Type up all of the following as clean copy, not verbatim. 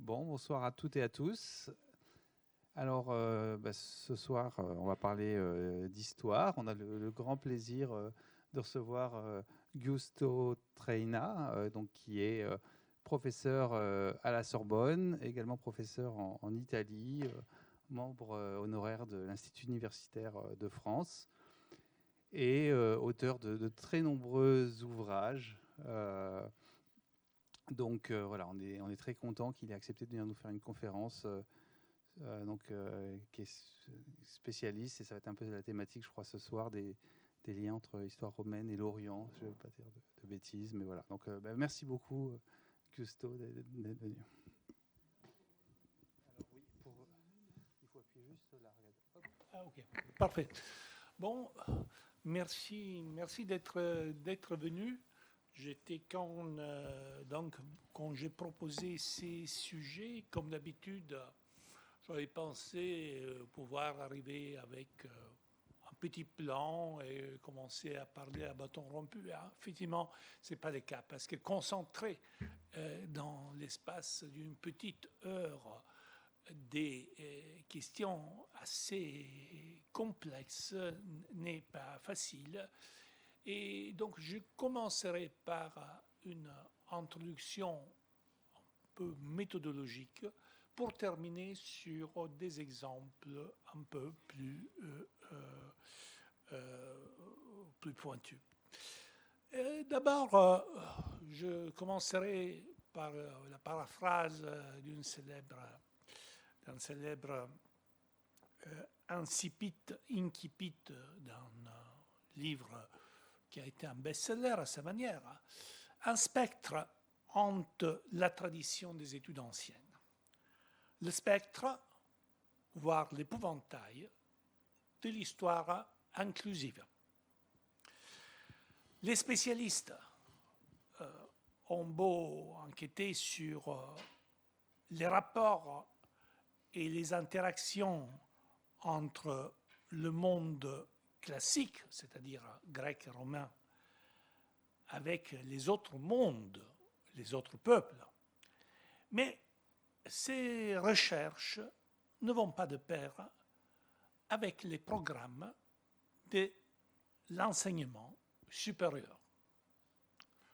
Bon, bonsoir à toutes et à tous. Alors, ce soir, on va parler d'histoire. On a le grand plaisir de recevoir Giusto Treina, donc, qui est professeur à la Sorbonne, également professeur en Italie, membre honoraire de l'Institut universitaire de France et auteur de très nombreux ouvrages. Voilà, on est très content qu'il ait accepté de venir nous faire une conférence qui est spécialiste, et ça va être un peu la thématique, je crois, ce soir, des liens entre l'histoire romaine et l'Orient. Je ne veux pas dire de bêtises, mais voilà. Donc, merci beaucoup, Gusto, d'être venu. Alors, oui, il faut appuyer juste là. Regarde. Hop. Ah, ok, parfait. Bon, merci d'être venu. J'étais quand j'ai proposé ces sujets, comme d'habitude, j'avais pensé pouvoir arriver avec un petit plan et commencer à parler à bâton rompu. Effectivement, ce n'est pas le cas, parce que concentrer dans l'espace d'une petite heure des questions assez complexes n'est pas facile. Et donc, je commencerai par une introduction un peu méthodologique pour terminer sur des exemples un peu plus pointus. D'abord, je commencerai par la paraphrase d'un célèbre incipit d'un livre qui a été un best-seller à sa manière, un spectre entre la tradition des études anciennes. Le spectre, voire l'épouvantail, de l'histoire inclusive. Les spécialistes ont beau enquêter sur les rapports et les interactions entre le monde classique, c'est-à-dire grec et romain, avec les autres mondes, les autres peuples. Mais ces recherches ne vont pas de pair avec les programmes de l'enseignement supérieur.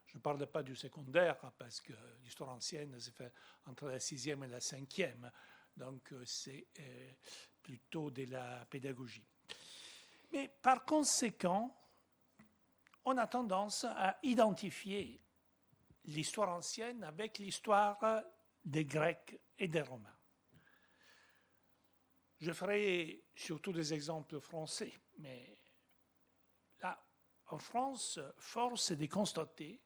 Je ne parle pas du secondaire, parce que l'histoire ancienne se fait entre la 6e et la 5e, donc c'est plutôt de la pédagogie. Mais par conséquent, on a tendance à identifier l'histoire ancienne avec l'histoire des Grecs et des Romains. Je ferai surtout des exemples français, mais là, en France, force est de constater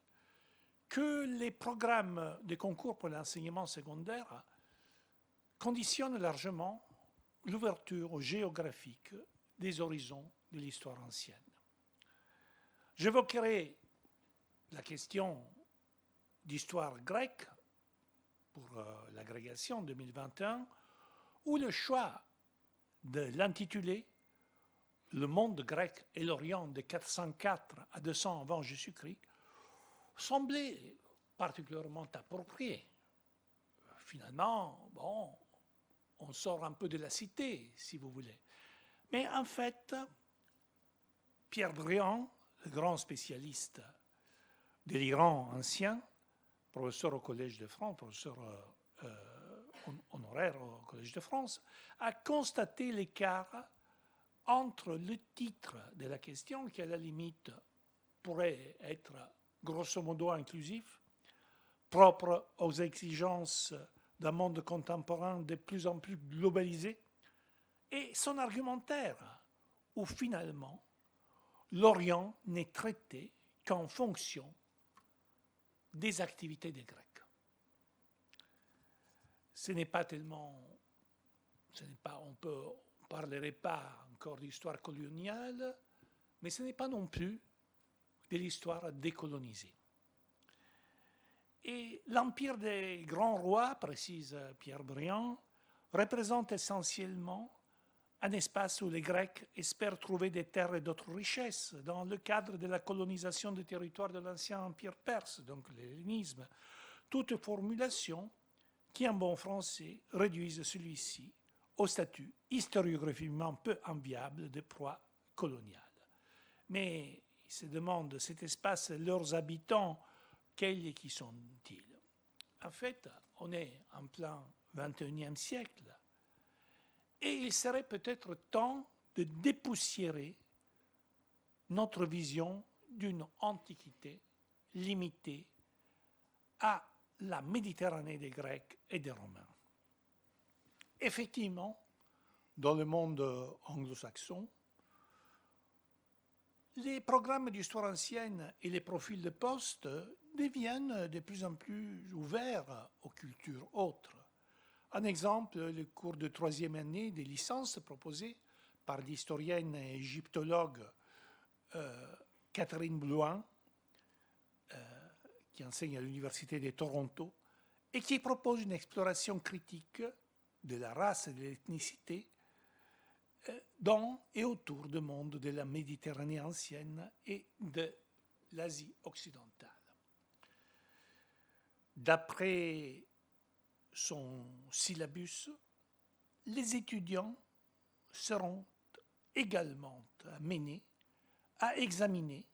que les programmes de concours pour l'enseignement secondaire conditionnent largement l'ouverture géographique des horizons de l'histoire ancienne. J'évoquerai la question d'histoire grecque pour l'agrégation 2021, où le choix de l'intitulé Le monde grec et l'Orient de 404 à 200 avant Jésus-Christ semblait particulièrement approprié. Finalement, bon, on sort un peu de la cité, si vous voulez. Mais en fait, Pierre Briand, le grand spécialiste de l'Iran ancien, professeur au Collège de France, professeur honoraire au Collège de France, a constaté l'écart entre le titre de la question, qui à la limite pourrait être grosso modo inclusif, propre aux exigences d'un monde contemporain de plus en plus globalisé, et son argumentaire, où finalement l'Orient n'est traité qu'en fonction des activités des Grecs. Ce n'est pas tellement, on ne parlerait pas encore d'histoire coloniale, mais ce n'est pas non plus de l'histoire décolonisée. Et l'empire des grands rois, précise Pierre Briand, représente essentiellement un espace où les Grecs espèrent trouver des terres et d'autres richesses dans le cadre de la colonisation des territoires de l'ancien empire perse, donc l'hellénisme. Toute formulation qui en bon français réduisent celui-ci au statut historiographiquement peu enviable de proie coloniale. Mais ils se demandent, cet espace, leurs habitants, quels et qui sont-ils? En fait, on est en plein XXIe siècle et il serait peut-être temps de dépoussiérer notre vision d'une antiquité limitée à la Méditerranée des Grecs et des Romains. Effectivement, dans le monde anglo-saxon, les programmes d'histoire ancienne et les profils de poste deviennent de plus en plus ouverts aux cultures autres. Un exemple, le cours de troisième année des licences proposé par l'historienne et égyptologue Catherine Blouin, qui enseigne à l'Université de Toronto, et qui propose une exploration critique de la race et de l'ethnicité dans et autour du monde de la Méditerranée ancienne et de l'Asie occidentale. D'après son syllabus, les étudiants seront également amenés à examiner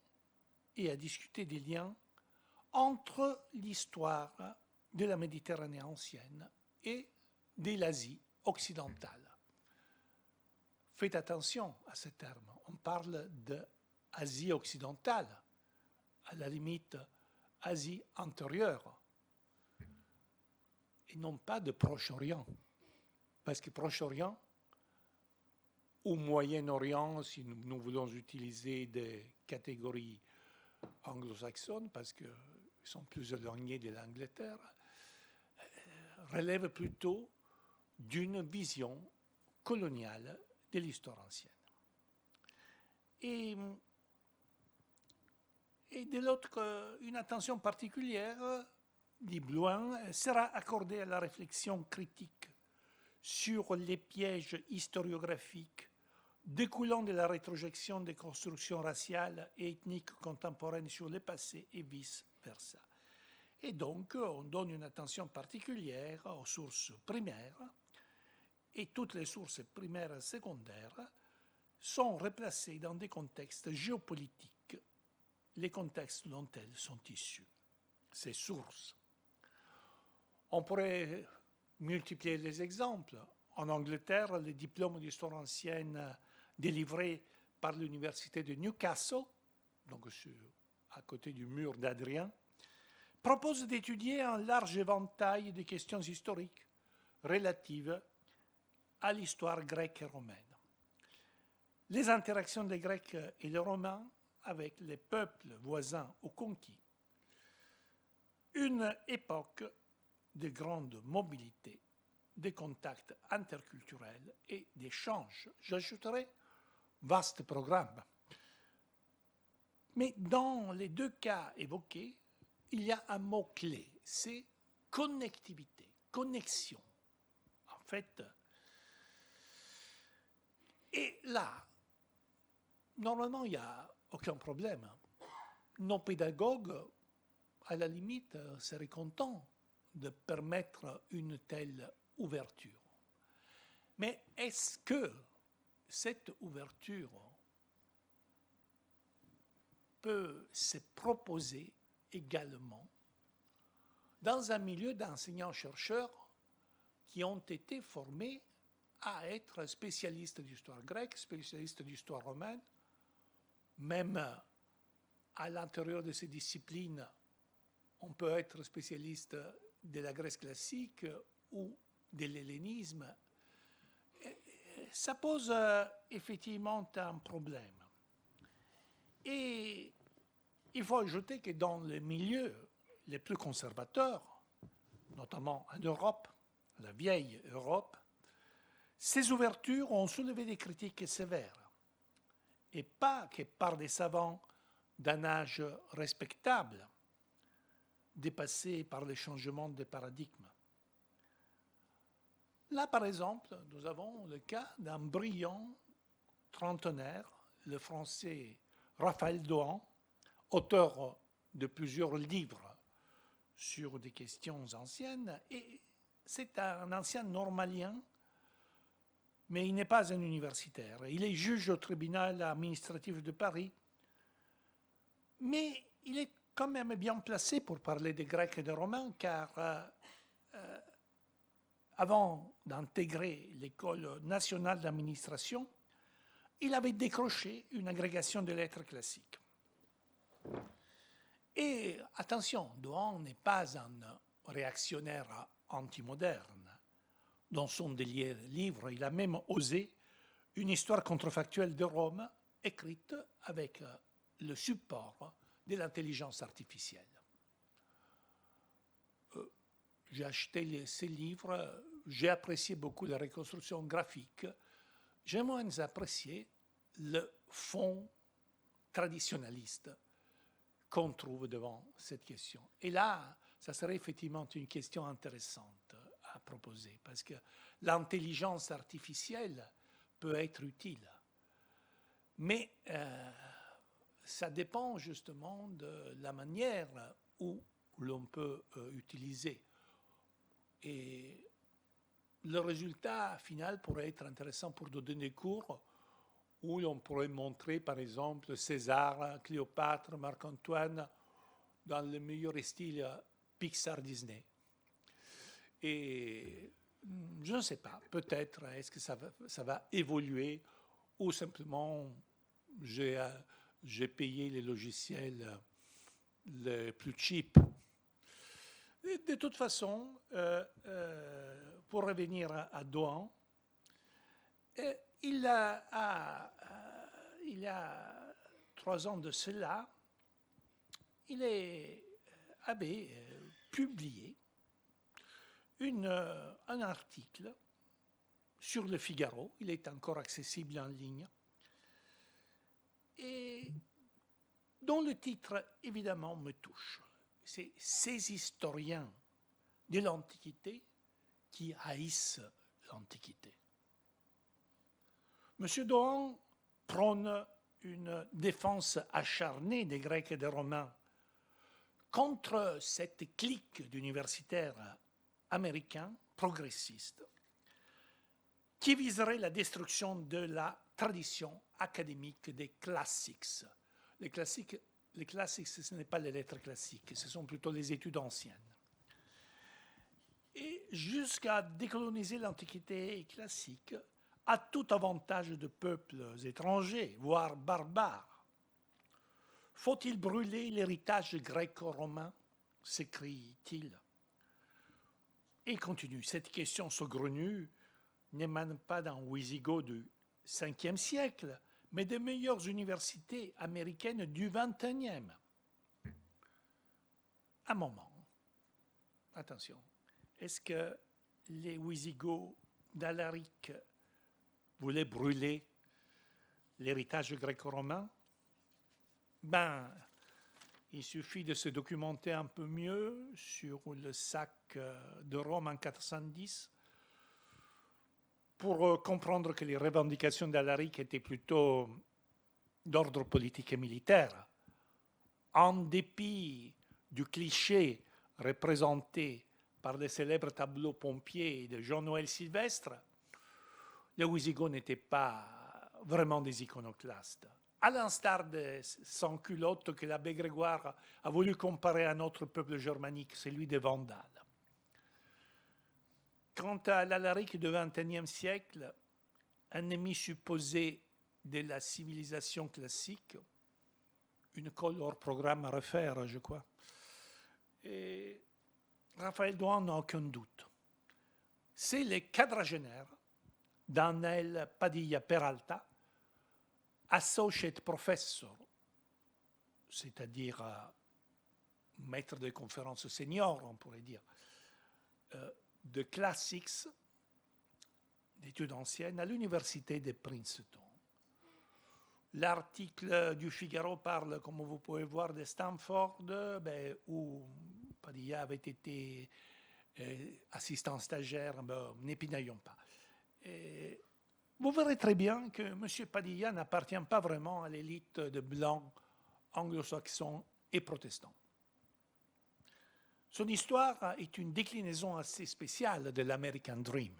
et à discuter des liens entre l'histoire de la Méditerranée ancienne et de l'Asie occidentale. Faites attention à ce terme. On parle d'Asie occidentale, à la limite Asie antérieure, et non pas de Proche-Orient. Parce que Proche-Orient, ou Moyen-Orient, si nous voulons utiliser des catégories anglo-saxonnes, parce qu'ils sont plus éloignés de l'Angleterre, relève plutôt d'une vision coloniale de l'histoire ancienne. Et de l'autre, une attention particulière, dit Blouin, sera accordée à la réflexion critique sur les pièges historiographiques découlant de la rétrojection des constructions raciales et ethniques contemporaines sur le passé et vice-versa. Et donc, on donne une attention particulière aux sources primaires, et toutes les sources primaires et secondaires sont replacées dans des contextes géopolitiques, les contextes dont elles sont issues, ces sources. On pourrait multiplier les exemples. En Angleterre, les diplômes d'histoire ancienne délivrés par l'université de Newcastle, donc à côté du mur d'Adrien, proposent d'étudier un large éventail de questions historiques relatives à l'histoire grecque et romaine. Les interactions des Grecs et des Romains avec les peuples voisins ou conquis. Une époque de grande mobilité, de contacts interculturels et d'échanges. J'ajouterai vaste programme. Mais dans les deux cas évoqués, il y a un mot-clé, c'est connectivité, connexion. En fait, et là, normalement, il n'y a aucun problème. Nos pédagogues, à la limite, seraient contents de permettre une telle ouverture. Mais est-ce que cette ouverture peut se proposer également dans un milieu d'enseignants-chercheurs qui ont été formés à être spécialistes d'histoire grecque, spécialistes d'histoire romaine, même à l'intérieur de ces disciplines, on peut être spécialiste de la Grèce classique ou de l'hellénisme. Ça pose effectivement un problème. Et il faut ajouter que dans les milieux les plus conservateurs, notamment en Europe, la vieille Europe, ces ouvertures ont soulevé des critiques sévères, et pas que par des savants d'un âge respectable, dépassés par les changements de paradigme. Là, par exemple, nous avons le cas d'un brillant trentenaire, le français Raphaël Dohan, auteur de plusieurs livres sur des questions anciennes, et c'est un ancien normalien, mais il n'est pas un universitaire. Il est juge au tribunal administratif de Paris, mais il est quand même bien placé pour parler des Grecs et des Romains, car avant d'intégrer l'École nationale d'administration, il avait décroché une agrégation de lettres classiques. Et attention, Dohan n'est pas un réactionnaire anti-moderne. Dans son livre, il a même osé une histoire contrefactuelle de Rome écrite avec le support de l'intelligence artificielle. J'ai acheté ces livres, j'ai apprécié beaucoup la reconstruction graphique, j'ai moins apprécié le fond traditionnaliste qu'on trouve devant cette question. Et là, ça serait effectivement une question intéressante à proposer, parce que l'intelligence artificielle peut être utile, mais ça dépend justement de la manière où l'on peut utiliser. Et le résultat final pourrait être intéressant pour donner des cours où l'on pourrait montrer, par exemple, César, Cléopâtre, Marc-Antoine dans le meilleur style Pixar-Disney. Et je ne sais pas, peut-être, est-ce que ça va évoluer ou simplement j'ai payé les logiciels les plus cheap. De toute façon, pour revenir à Dohan, il y a 3 ans de cela, il avait publié un article sur le Figaro, il est encore accessible en ligne, et dont le titre, évidemment, me touche. C'est « Ces historiens de l'Antiquité qui haïssent l'Antiquité ». M. Dohan prône une défense acharnée des Grecs et des Romains contre cette clique d'universitaires américains progressistes qui viserait la destruction de la tradition académique des classiques. Les classiques, ce n'est pas les lettres classiques, ce sont plutôt les études anciennes. Et jusqu'à décoloniser l'Antiquité classique, à tout avantage de peuples étrangers, voire barbares. Faut-il brûler l'héritage gréco-romain, s'écrie-t-il. Et il continue, cette question saugrenue n'émane pas d'un Wisigoth du 5e siècle, mais des meilleures universités américaines du 21e. Un moment, attention, est-ce que les Wisigoths d'Alaric voulaient brûler l'héritage gréco-romain? Ben, il suffit de se documenter un peu mieux sur le sac de Rome en 410 pour comprendre que les revendications d'Alaric étaient plutôt d'ordre politique et militaire. En dépit du cliché représenté par les célèbres tableaux pompiers de Jean-Noël Sylvestre, les Wisigoths n'étaient pas vraiment des iconoclastes. À l'instar des sans-culottes que l'abbé Grégoire a voulu comparer à notre peuple germanique, celui des Vandales. Quant à l'Alaric du XXIe siècle, ennemi supposé de la civilisation classique, une colle hors programme à refaire, je crois. Et Raphaël Dohan n'a aucun doute. C'est le quadragénaire Daniel Padilla Peralta, associate professor, c'est-à-dire maître de conférence senior, on pourrait dire, de classics, d'études anciennes, à l'université de Princeton. L'article du Figaro parle, comme vous pouvez voir, de Stanford, où Padilla avait été assistant stagiaire, n'épinaillons pas. Et vous verrez très bien que M. Padilla n'appartient pas vraiment à l'élite de blancs anglo-saxons et protestants. Son histoire est une déclinaison assez spéciale de l'American Dream.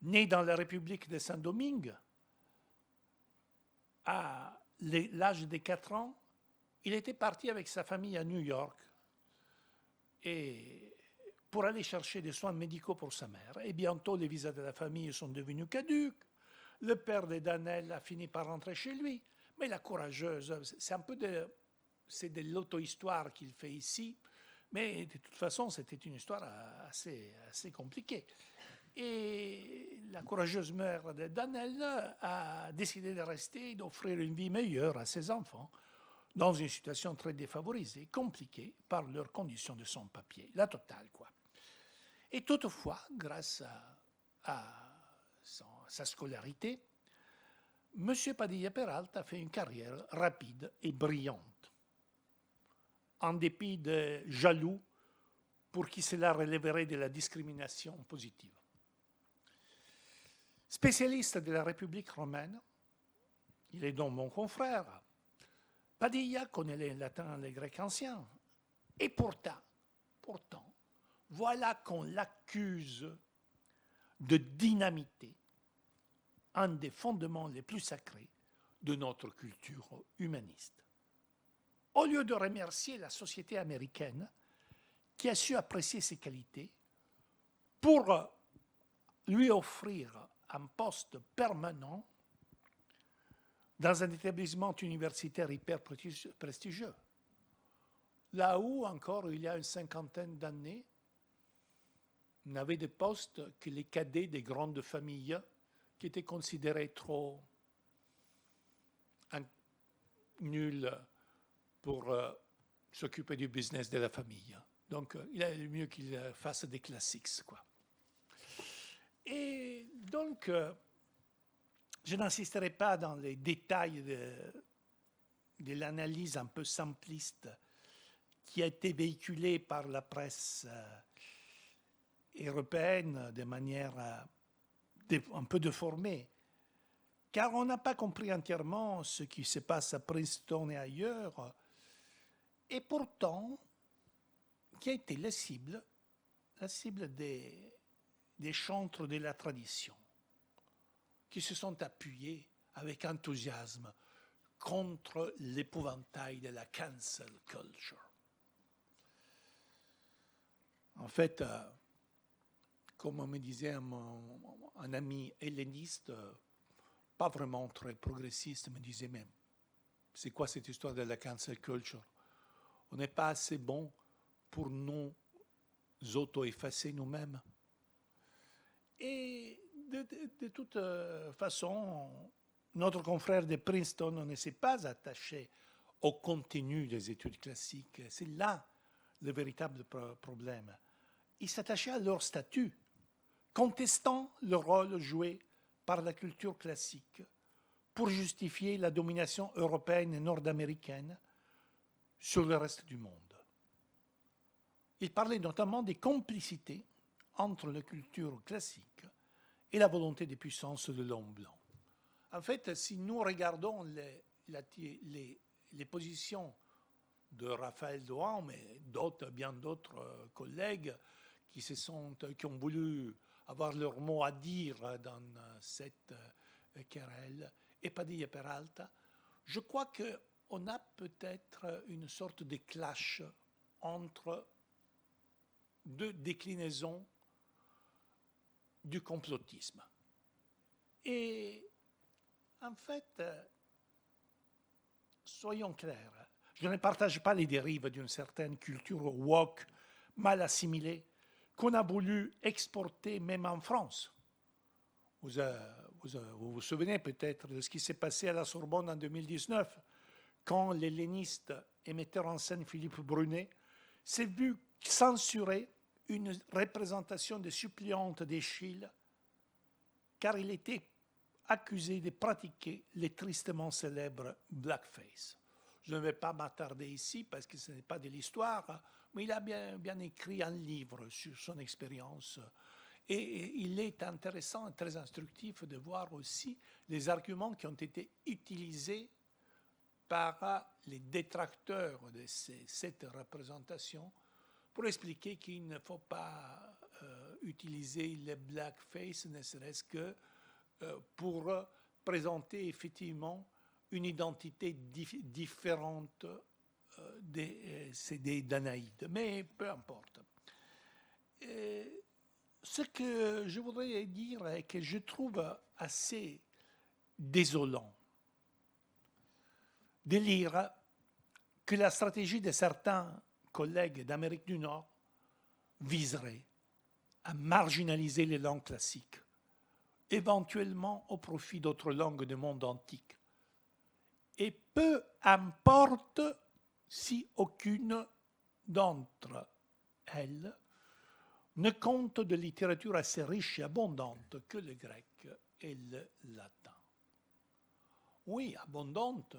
Né dans la République de Saint-Domingue, à l'âge de 4 ans, il était parti avec sa famille à New York et pour aller chercher des soins médicaux pour sa mère. Et bientôt, les visas de la famille sont devenus caducs. Le père de Daniel a fini par rentrer chez lui. Mais la courageuse, c'est de l'auto-histoire qu'il fait ici. Mais de toute façon, c'était une histoire assez compliquée. Et la courageuse mère de Daniel a décidé de rester et d'offrir une vie meilleure à ses enfants dans une situation très défavorisée, compliquée par leurs conditions de sans-papier, la totale, quoi. Et toutefois, grâce à sa scolarité, M. Padilla Peralta a fait une carrière rapide et brillante, en dépit de jaloux pour qui cela relèverait de la discrimination positive. Spécialiste de la République romaine, il est donc mon confrère. Padilla connaît le latin et le grec ancien. Et pourtant, voilà qu'on l'accuse de dynamiter un des fondements les plus sacrés de notre culture humaniste. Au lieu de remercier la société américaine qui a su apprécier ses qualités pour lui offrir un poste permanent dans un établissement universitaire hyper prestigieux, là où, encore il y a une 50aine d'années, on n'avait de postes que les cadets des grandes familles qui étaient considérés trop nuls pour s'occuper du business de la famille. Donc, il est mieux qu'il fasse des classiques, quoi. Et donc, je n'insisterai pas dans les détails de l'analyse un peu simpliste qui a été véhiculée par la presse européenne de manière un peu déformée, car on n'a pas compris entièrement ce qui se passe à Princeton et ailleurs, et pourtant, qui a été la cible des chantres de la tradition, qui se sont appuyés avec enthousiasme contre l'épouvantail de la cancel culture. En fait, comme me disait un ami helléniste, pas vraiment très progressiste, me disait, mais c'est quoi cette histoire de la cancel culture? On n'est pas assez bon pour nous auto-effacer nous-mêmes. Et de toute façon, notre confrère de Princeton ne s'est pas attaché au contenu des études classiques. C'est là le véritable problème. Il s'attachait à leur statut, contestant le rôle joué par la culture classique pour justifier la domination européenne et nord-américaine sur le reste du monde. Il parlait notamment des complicités entre la culture classique et la volonté des puissances de l'homme blanc. En fait, si nous regardons les positions de Raphaël Dohan, mais bien d'autres collègues qui ont voulu avoir leur mot à dire dans cette querelle, et Padilla Peralta, je crois qu'on a peut-être une sorte de clash entre deux déclinaisons du complotisme. Et en fait, soyons clairs, je ne partage pas les dérives d'une certaine culture woke mal assimilée qu'on a voulu exporter même en France. Vous vous souvenez peut-être de ce qui s'est passé à la Sorbonne en 2019, quand l'helléniste et metteur en scène Philippe Brunet s'est vu censurer une représentation des suppliantes d'Eschyle, car il était accusé de pratiquer les tristement célèbres blackface. Je ne vais pas m'attarder ici parce que ce n'est pas de l'histoire, mais il a bien écrit un livre sur son expérience. Et il est intéressant et très instructif de voir aussi les arguments qui ont été utilisés par les détracteurs de cette représentation pour expliquer qu'il ne faut pas utiliser le blackface, ne serait-ce que pour présenter effectivement une identité différente des Danaïdes. Mais peu importe. Ce que je voudrais dire est que je trouve assez désolant de lire que la stratégie de certains collègues d'Amérique du Nord viserait à marginaliser les langues classiques, éventuellement au profit d'autres langues du monde antique. Et peu importe si aucune d'entre elles ne compte de littérature assez riche et abondante que le grec et le latin. Oui, abondante.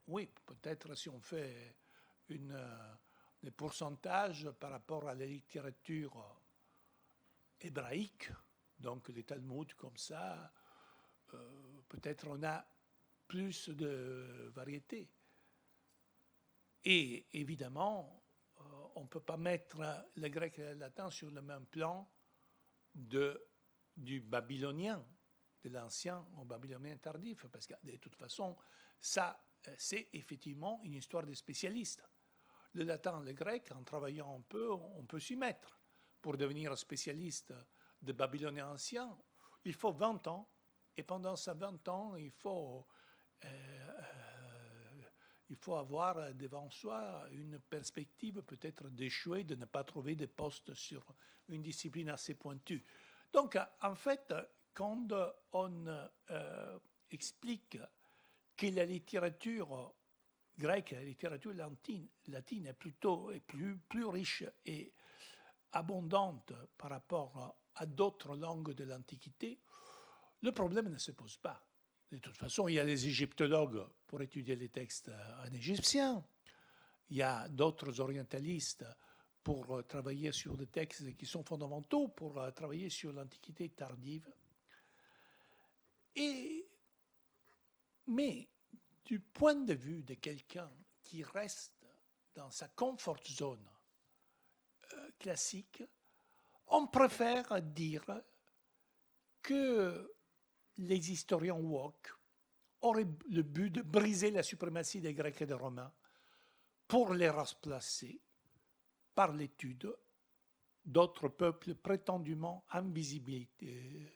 Oui, peut-être si on fait des pourcentages par rapport à la littérature hébraïque, donc les Talmuds comme ça, peut-être on a plus de variété. Et évidemment, on ne peut pas mettre le grec et le latin sur le même plan du babylonien, de l'ancien au babylonien tardif, parce que de toute façon, ça, c'est effectivement une histoire de spécialistes. Le latin, le grec, en travaillant un peu, on peut s'y mettre. Pour devenir spécialiste de babylonien ancien, il faut 20 ans, et pendant ces 20 ans, il faut avoir devant soi une perspective peut-être d'échouer, de ne pas trouver de postes sur une discipline assez pointue. Donc, en fait, quand on explique que la littérature grecque, la littérature latine est plus riche et abondante par rapport à d'autres langues de l'Antiquité, le problème ne se pose pas. De toute façon, il y a les égyptologues pour étudier les textes en égyptien. Il y a d'autres orientalistes pour travailler sur des textes qui sont fondamentaux, pour travailler sur l'Antiquité tardive. Mais du point de vue de quelqu'un qui reste dans sa comfort zone classique, on préfère dire que les historiens woke auraient le but de briser la suprématie des Grecs et des Romains pour les remplacer par l'étude d'autres peuples prétendument invisibilisés.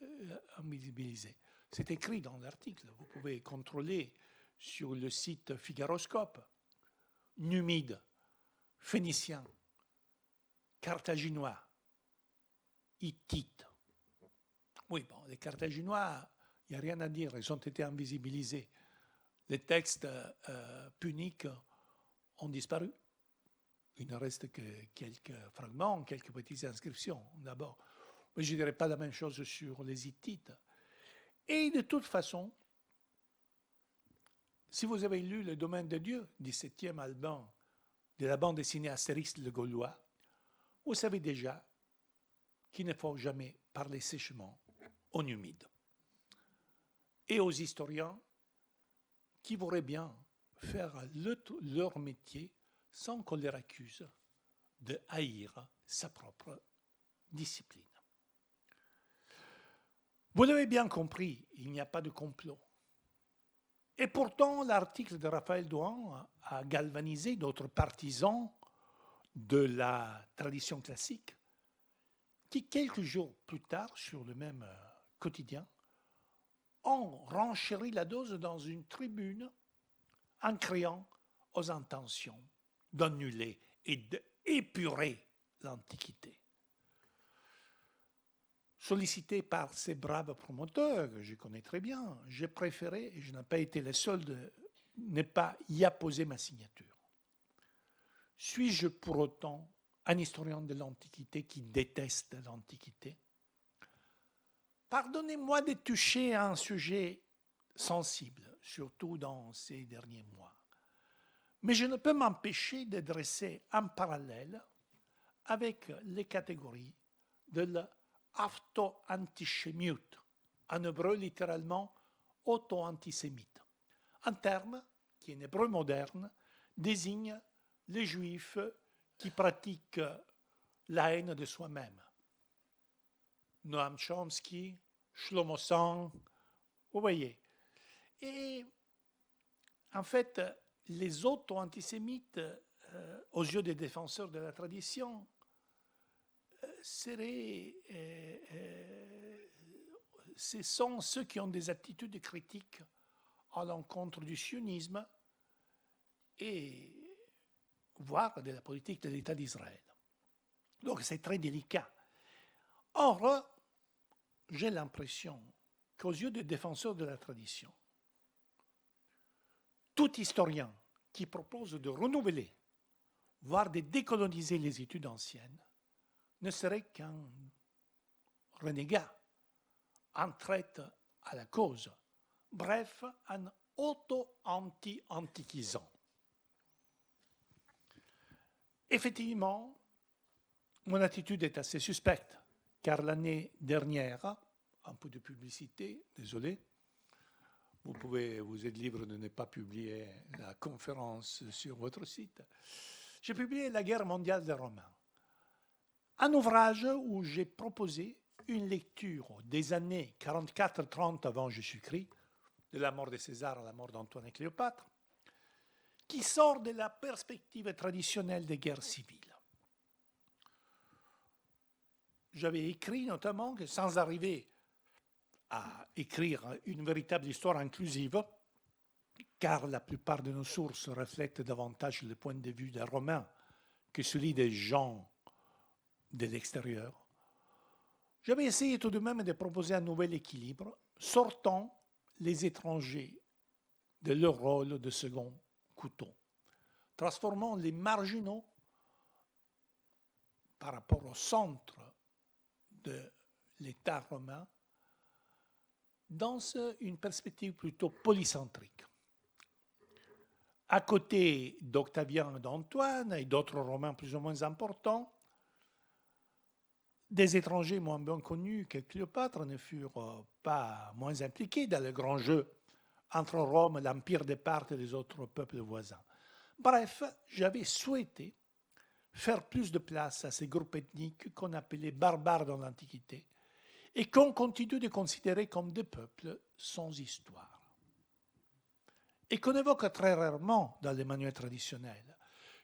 C'est écrit dans l'article, vous pouvez contrôler sur le site Figaroscope. Numides, Phéniciens, Carthaginois, Hittites. Oui, bon, les Carthaginois, il n'y a rien à dire, ils ont été invisibilisés. Les textes puniques ont disparu. Il ne reste que quelques fragments, quelques petites inscriptions d'abord. Mais je ne dirais pas la même chose sur les Hittites. Et de toute façon, si vous avez lu Le Domaine de Dieu, 17e album de la bande dessinée Astérix le Gaulois, vous savez déjà qu'il ne faut jamais parler sèchement aux Numides et aux historiens qui voudraient bien faire leur métier sans qu'on leur accuse de haïr sa propre discipline. Vous l'avez bien compris, il n'y a pas de complot. Et pourtant, l'article de Raphaël Douan a galvanisé d'autres partisans de la tradition classique qui, quelques jours plus tard, sur le même quotidien, ont renchéri la dose dans une tribune en criant aux intentions d'annuler et d'épurer l'Antiquité. Sollicité par ces braves promoteurs, que je connais très bien, j'ai préféré, et je n'ai pas été le seul, de ne pas y apposer ma signature. Suis-je pour autant un historien de l'Antiquité qui déteste l'Antiquité? Pardonnez-moi de toucher à un sujet sensible, surtout dans ces derniers mois. Mais je ne peux m'empêcher de dresser un parallèle avec les catégories de l'auto-antisémite, en hébreu littéralement auto-antisémite, un terme qui en hébreu moderne désigne les juifs qui pratique la haine de soi-même. Noam Chomsky, Shlomo Sand, vous voyez. Et en fait, les auto-antisémites, aux yeux des défenseurs de la tradition, ce sont ceux qui ont des attitudes critiques à l'encontre du sionisme et voire de la politique de l'État d'Israël. Donc c'est très délicat. Or, j'ai l'impression qu'aux yeux des défenseurs de la tradition, tout historien qui propose de renouveler, voire de décoloniser les études anciennes, ne serait qu'un renégat, un traître à la cause, bref, un auto-anti-antiquisant. Effectivement, mon attitude est assez suspecte, car l'année dernière, un peu de publicité, désolé, vous êtes libre de ne pas publier la conférence sur votre site, j'ai publié La guerre mondiale des Romains, un ouvrage où j'ai proposé une lecture des années 44-30 avant Jésus-Christ, de la mort de César à la mort d'Antoine et Cléopâtre, qui sort de la perspective traditionnelle des guerres civiles. J'avais écrit notamment que sans arriver à écrire une véritable histoire inclusive, car la plupart de nos sources reflètent davantage le point de vue des Romains que celui des gens de l'extérieur, j'avais essayé tout de même de proposer un nouvel équilibre, sortant les étrangers de leur rôle de second couteau, transformant les marginaux par rapport au centre de l'État romain dans une perspective plutôt polycentrique. À côté d'Octavien et d'Antoine et d'autres Romains plus ou moins importants, des étrangers moins bien connus que Cléopâtre ne furent pas moins impliqués dans le grand jeu entre Rome, l'Empire de Parthe et les autres peuples voisins. Bref, j'avais souhaité faire plus de place à ces groupes ethniques qu'on appelait barbares dans l'Antiquité et qu'on continue de considérer comme des peuples sans histoire. Et qu'on évoque très rarement dans les manuels traditionnels,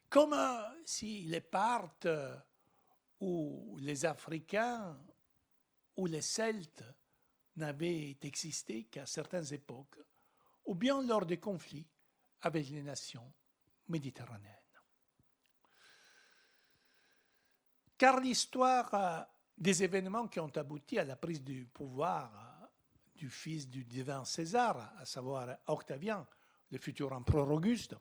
comme si les Parthes ou les Africains ou les Celtes n'avaient existé qu'à certaines époques, ou bien lors des conflits avec les nations méditerranéennes. Car l'histoire des événements qui ont abouti à la prise du pouvoir du fils du divin César, à savoir Octavien, le futur empereur Auguste,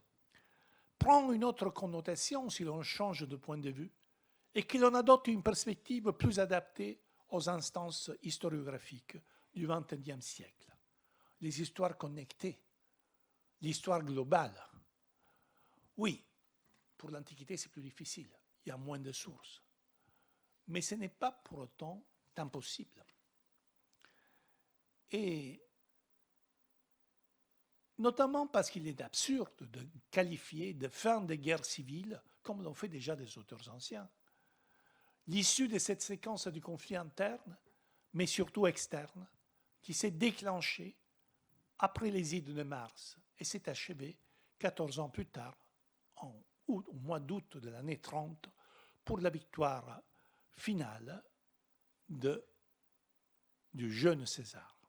prend une autre connotation si l'on change de point de vue et que l'on adopte une perspective plus adaptée aux instances historiographiques du XXIe siècle. Les histoires connectées, l'histoire globale. Oui, pour l'Antiquité, c'est plus difficile, il y a moins de sources. Mais ce n'est pas pour autant impossible. Et notamment parce qu'il est absurde de qualifier de fin de guerre civile, comme l'ont fait déjà des auteurs anciens, l'issue de cette séquence du conflit interne, mais surtout externe, qui s'est déclenchée après les Ides de Mars et s'est achevée 14 ans plus tard, au mois d'août de l'année 30, pour la victoire finale du jeune César.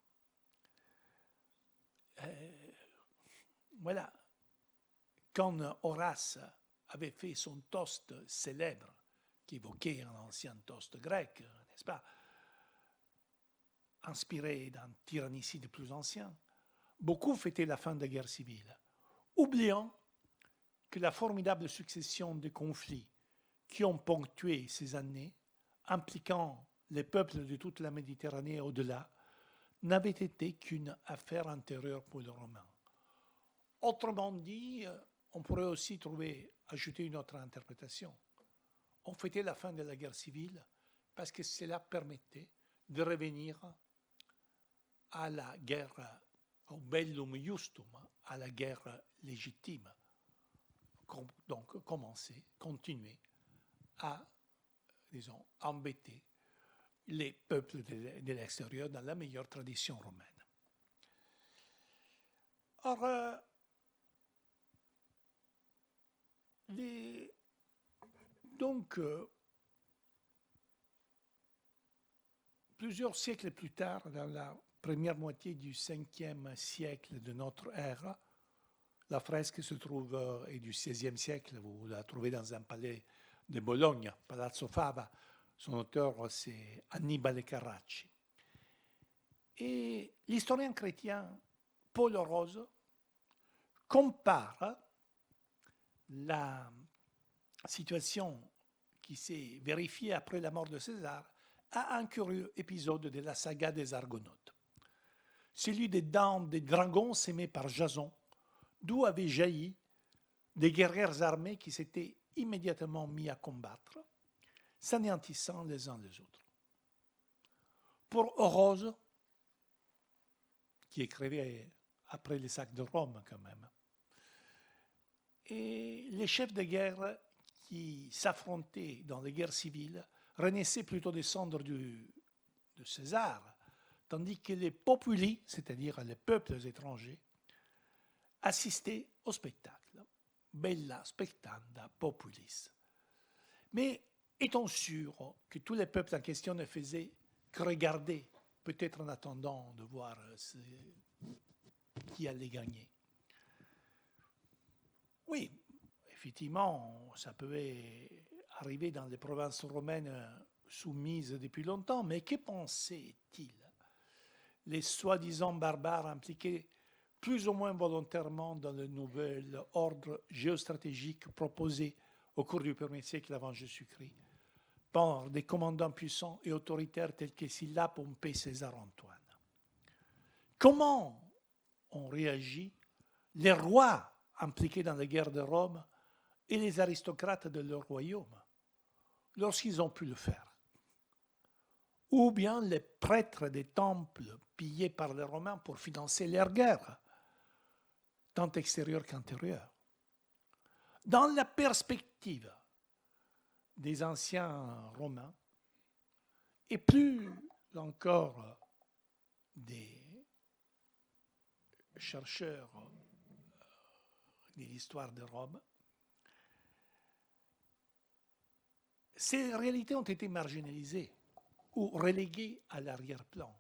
Voilà, quand Horace avait fait son toast célèbre, qui évoquait un ancien toast grec, n'est-ce pas, inspiré d'un tyrannicide plus ancien, beaucoup fêtaient la fin de la guerre civile, oubliant que la formidable succession de conflits qui ont ponctué ces années, impliquant les peuples de toute la Méditerranée et au-delà, n'avait été qu'une affaire intérieure pour les Romains. Autrement dit, on pourrait aussi ajouter une autre interprétation. On fêtait la fin de la guerre civile parce que cela permettait de revenir à la guerre, au bellum justum, à la guerre légitime. Donc, commencer, continuer à, disons, embêter les peuples de l'extérieur dans la meilleure tradition romaine. Or, donc, plusieurs siècles plus tard, dans la première moitié du 5e siècle de notre ère, la fresque se trouve, est du 16e siècle, vous la trouvez dans un palais de Bologne, Palazzo Fava. Son auteur, c'est Annibale Carracci. Et l'historien chrétien Paul Rose compare la situation qui s'est vérifiée après la mort de César à un curieux épisode de la saga des Argonautes. Celui des dents des dragons sémés par Jason, d'où avaient jailli des guerrières armées qui s'étaient immédiatement mis à combattre, s'anéantissant les uns les autres. Pour Orose, qui écrivait après les sacs de Rome quand même, et les chefs de guerre qui s'affrontaient dans les guerres civiles renaissaient plutôt des cendres de César, tandis que les populi, c'est-à-dire les peuples étrangers, assistaient au spectacle. Bella spectanda populis. Mais est-on sûr que tous les peuples en question ne faisaient que regarder, peut-être en attendant de voir qui allait gagner? Oui, effectivement, ça pouvait arriver dans les provinces romaines soumises depuis longtemps, mais que pensaient-ils les soi-disant barbares impliqués plus ou moins volontairement dans le nouvel ordre géostratégique proposé au cours du 1er siècle avant Jésus-Christ par des commandants puissants et autoritaires tels que Sylla, Pompée, César, Antoine? Comment ont réagi les rois impliqués dans la guerre de Rome et les aristocrates de leur royaume lorsqu'ils ont pu le faire? Ou bien les prêtres des temples pillés par les Romains pour financer leurs guerres, tant extérieures qu'intérieures. Dans la perspective des anciens Romains, et plus encore des chercheurs de l'histoire de Rome, ces réalités ont été marginalisées ou reléguées à l'arrière-plan,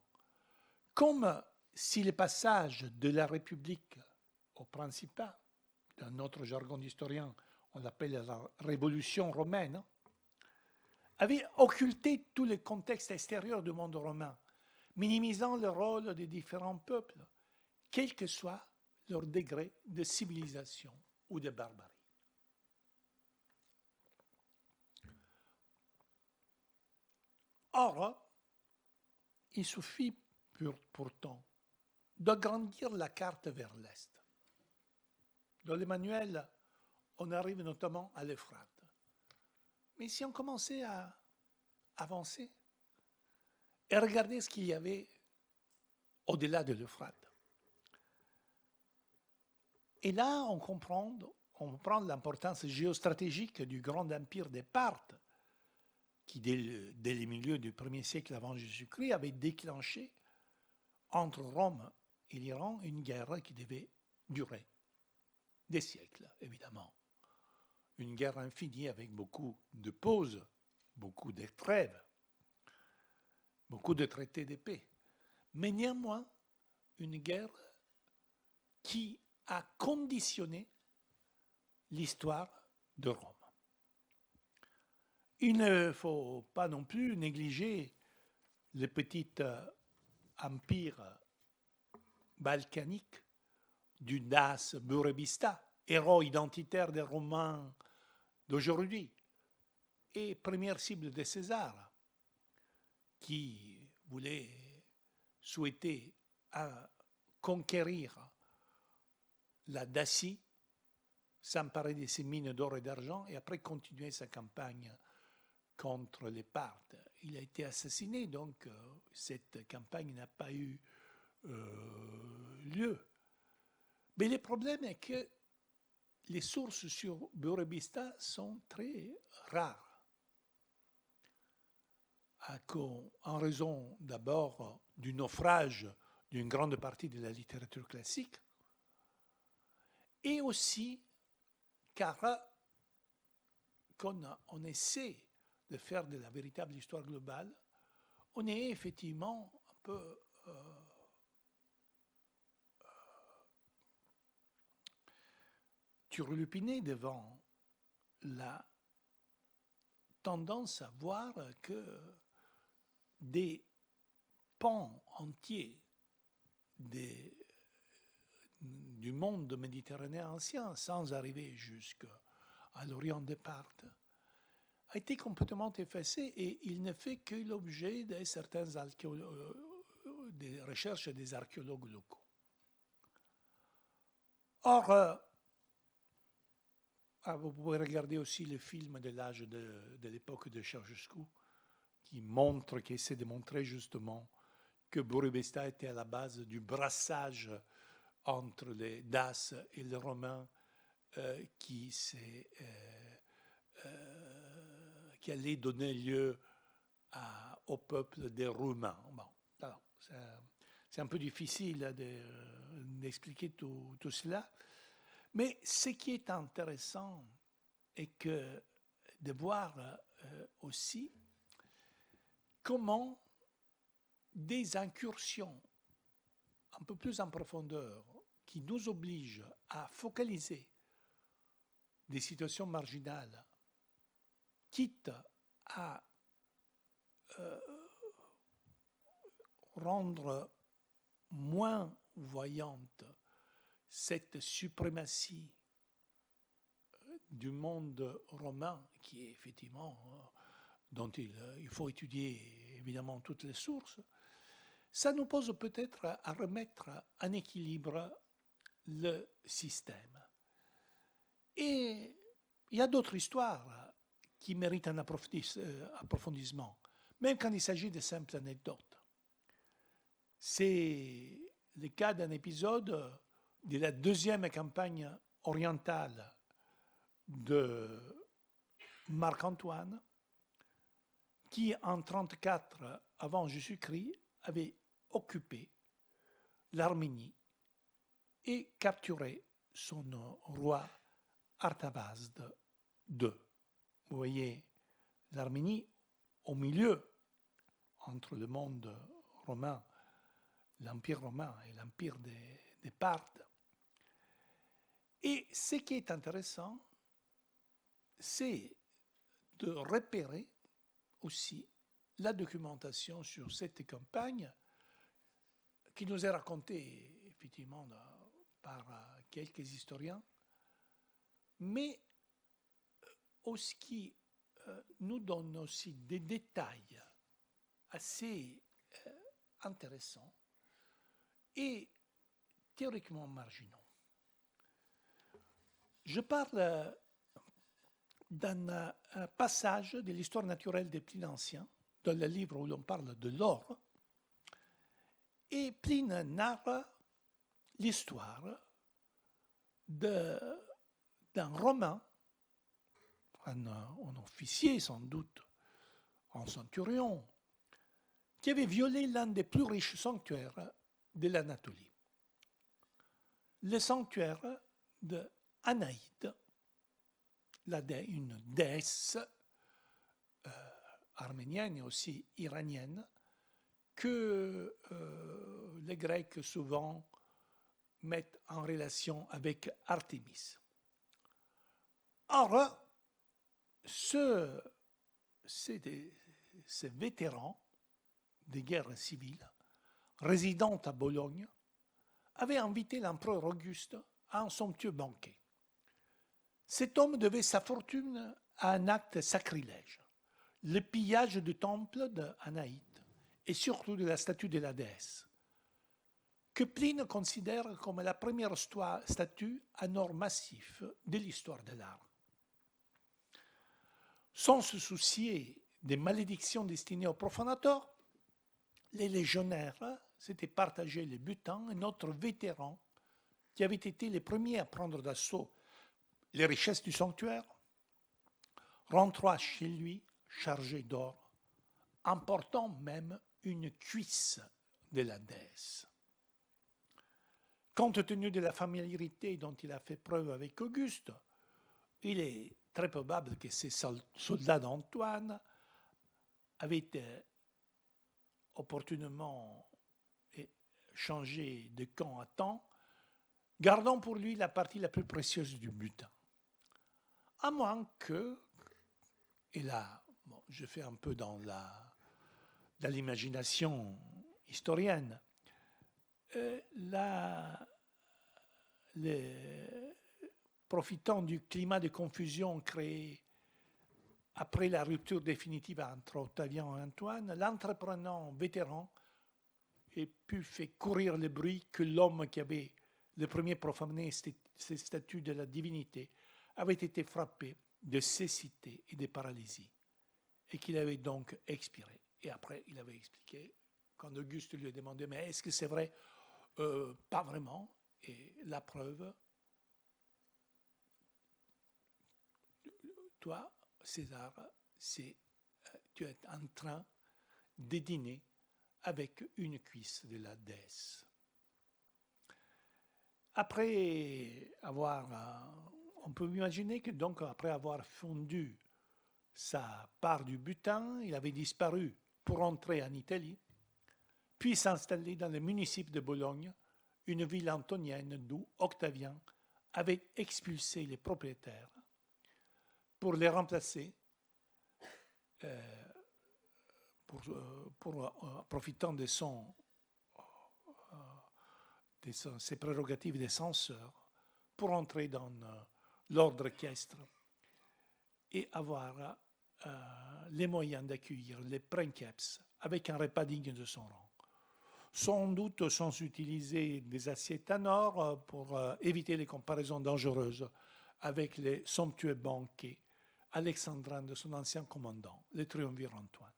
comme si le passage de la République au Principat, dans notre jargon d'historien, on l'appelle la Révolution romaine, avait occulté tous les contextes extérieurs du monde romain, minimisant le rôle des différents peuples, quel que soit leur degré de civilisation ou de barbarie. Or, il suffit pourtant d'agrandir la carte vers l'Est. Dans les manuels, on arrive notamment à l'Euphrate. Mais si on commençait à avancer et regarder ce qu'il y avait au-delà de l'Euphrate, et là on comprend l'importance géostratégique du grand empire des Parthes, qui dès le milieu du 1er siècle avant Jésus-Christ avait déclenché entre Rome et l'Iran une guerre qui devait durer des siècles, évidemment. Une guerre infinie avec beaucoup de pauses, beaucoup de trêves, beaucoup de traités de paix. Mais néanmoins, une guerre qui a conditionné l'histoire de Rome. Il ne faut pas non plus négliger le petit empire balkanique du Das Burebista, héros identitaire des Romains d'aujourd'hui, et première cible de César, qui souhaitait conquérir la Dacie, s'emparer de ses mines d'or et d'argent, et après continuer sa campagne contre les Parthes. Il a été assassiné, donc cette campagne n'a pas eu lieu. Mais le problème est que les sources sur Burebista sont très rares. en raison d'abord du naufrage d'une grande partie de la littérature classique, et aussi car quand on essaie de faire de la véritable histoire globale, on est effectivement un peu turlupiné devant la tendance à voir que des pans entiers du monde méditerranéen ancien, sans arriver jusqu'à l'Orient de Parthes, a été complètement effacé et il ne fait que l'objet de certaines des recherches des archéologues locaux. Or, vous pouvez regarder aussi le film de l'âge de l'époque de Ceausescu qui essaie de montrer justement que Burebista était à la base du brassage entre les Daces et les Romains qui allait donner lieu au peuple des Roumains. Bon, alors, c'est un peu difficile d'expliquer tout cela, mais ce qui est intéressant est de voir aussi comment des incursions un peu plus en profondeur qui nous obligent à focaliser des situations marginales, quitte à rendre moins voyante cette suprématie du monde romain, qui est effectivement, dont il faut étudier évidemment toutes les sources, ça nous pose peut-être à remettre en équilibre le système. Et il y a d'autres histoires qui méritent un approfondissement, même quand il s'agit de simples anecdotes. C'est le cas d'un épisode de la deuxième campagne orientale de Marc-Antoine, qui en 34 avant Jésus-Christ avait occupé l'Arménie et capturé son roi Artavasde II. Vous voyez l'Arménie au milieu entre le monde romain, l'Empire romain et l'Empire des Parthes. Et ce qui est intéressant, c'est de repérer aussi la documentation sur cette campagne qui nous est racontée effectivement par quelques historiens, mais aussi qui nous donne aussi des détails assez intéressants et théoriquement marginaux. Je parle d'un passage de l'histoire naturelle des Pline Ancien, dans le livre où l'on parle de l'or, et Pline narre l'histoire d'un Romain, un officier sans doute, un centurion, qui avait violé l'un des plus riches sanctuaires de l'Anatolie, le sanctuaire de Anaïde, une déesse arménienne et aussi iranienne que les Grecs souvent mettent en relation avec Artémis. Or, ces vétérans des guerres civiles, résidant à Bologne, avaient invité l'empereur Auguste à un somptueux banquet. Cet homme devait sa fortune à un acte sacrilège, le pillage du temple d'Anaïde et surtout de la statue de la déesse, que Pline considère comme la première statue en or massif de l'histoire de l'art. Sans se soucier des malédictions destinées aux profanateurs, les légionnaires s'étaient partagés le butin et notre vétéran, qui avait été les premiers à prendre d'assaut les richesses du sanctuaire, rentra chez lui chargé d'or, emportant même une cuisse de la déesse. Compte tenu de la familiarité dont il a fait preuve avec Auguste, il est très probable que ces soldats d'Antoine avaient été opportunément changés de camp à temps, gardant pour lui la partie la plus précieuse du butin. À moins que, et là, bon, je fais un peu dans l'imagination historienne, profitant du climat de confusion créé après la rupture définitive entre Octavien et Antoine, l'entreprenant vétéran ait pu faire courir le bruit que l'homme qui avait le premier profané ces statues de la divinité avait été frappé de cécité et de paralysie, et qu'il avait donc expiré. Et après, il avait expliqué, quand Auguste lui a demandé, mais est-ce que c'est vrai? Pas vraiment. Et la preuve, toi, César, tu es en train de dîner avec une cuisse de la déesse. Après on peut imaginer que donc après avoir fondu sa part du butin, il avait disparu pour entrer en Italie, puis s'installer dans le municipe de Bologne, une ville antonienne d'où Octavien avait expulsé les propriétaires pour les remplacer, profitant de ses prérogatives de censeur, pour entrer dans l'ordre équestre et avoir les moyens d'accueillir les princeps avec un repas digne de son rang. Sans doute sans utiliser des assiettes en or pour éviter les comparaisons dangereuses avec les somptueux banquets alexandrins de son ancien commandant, le triumvir Antoine.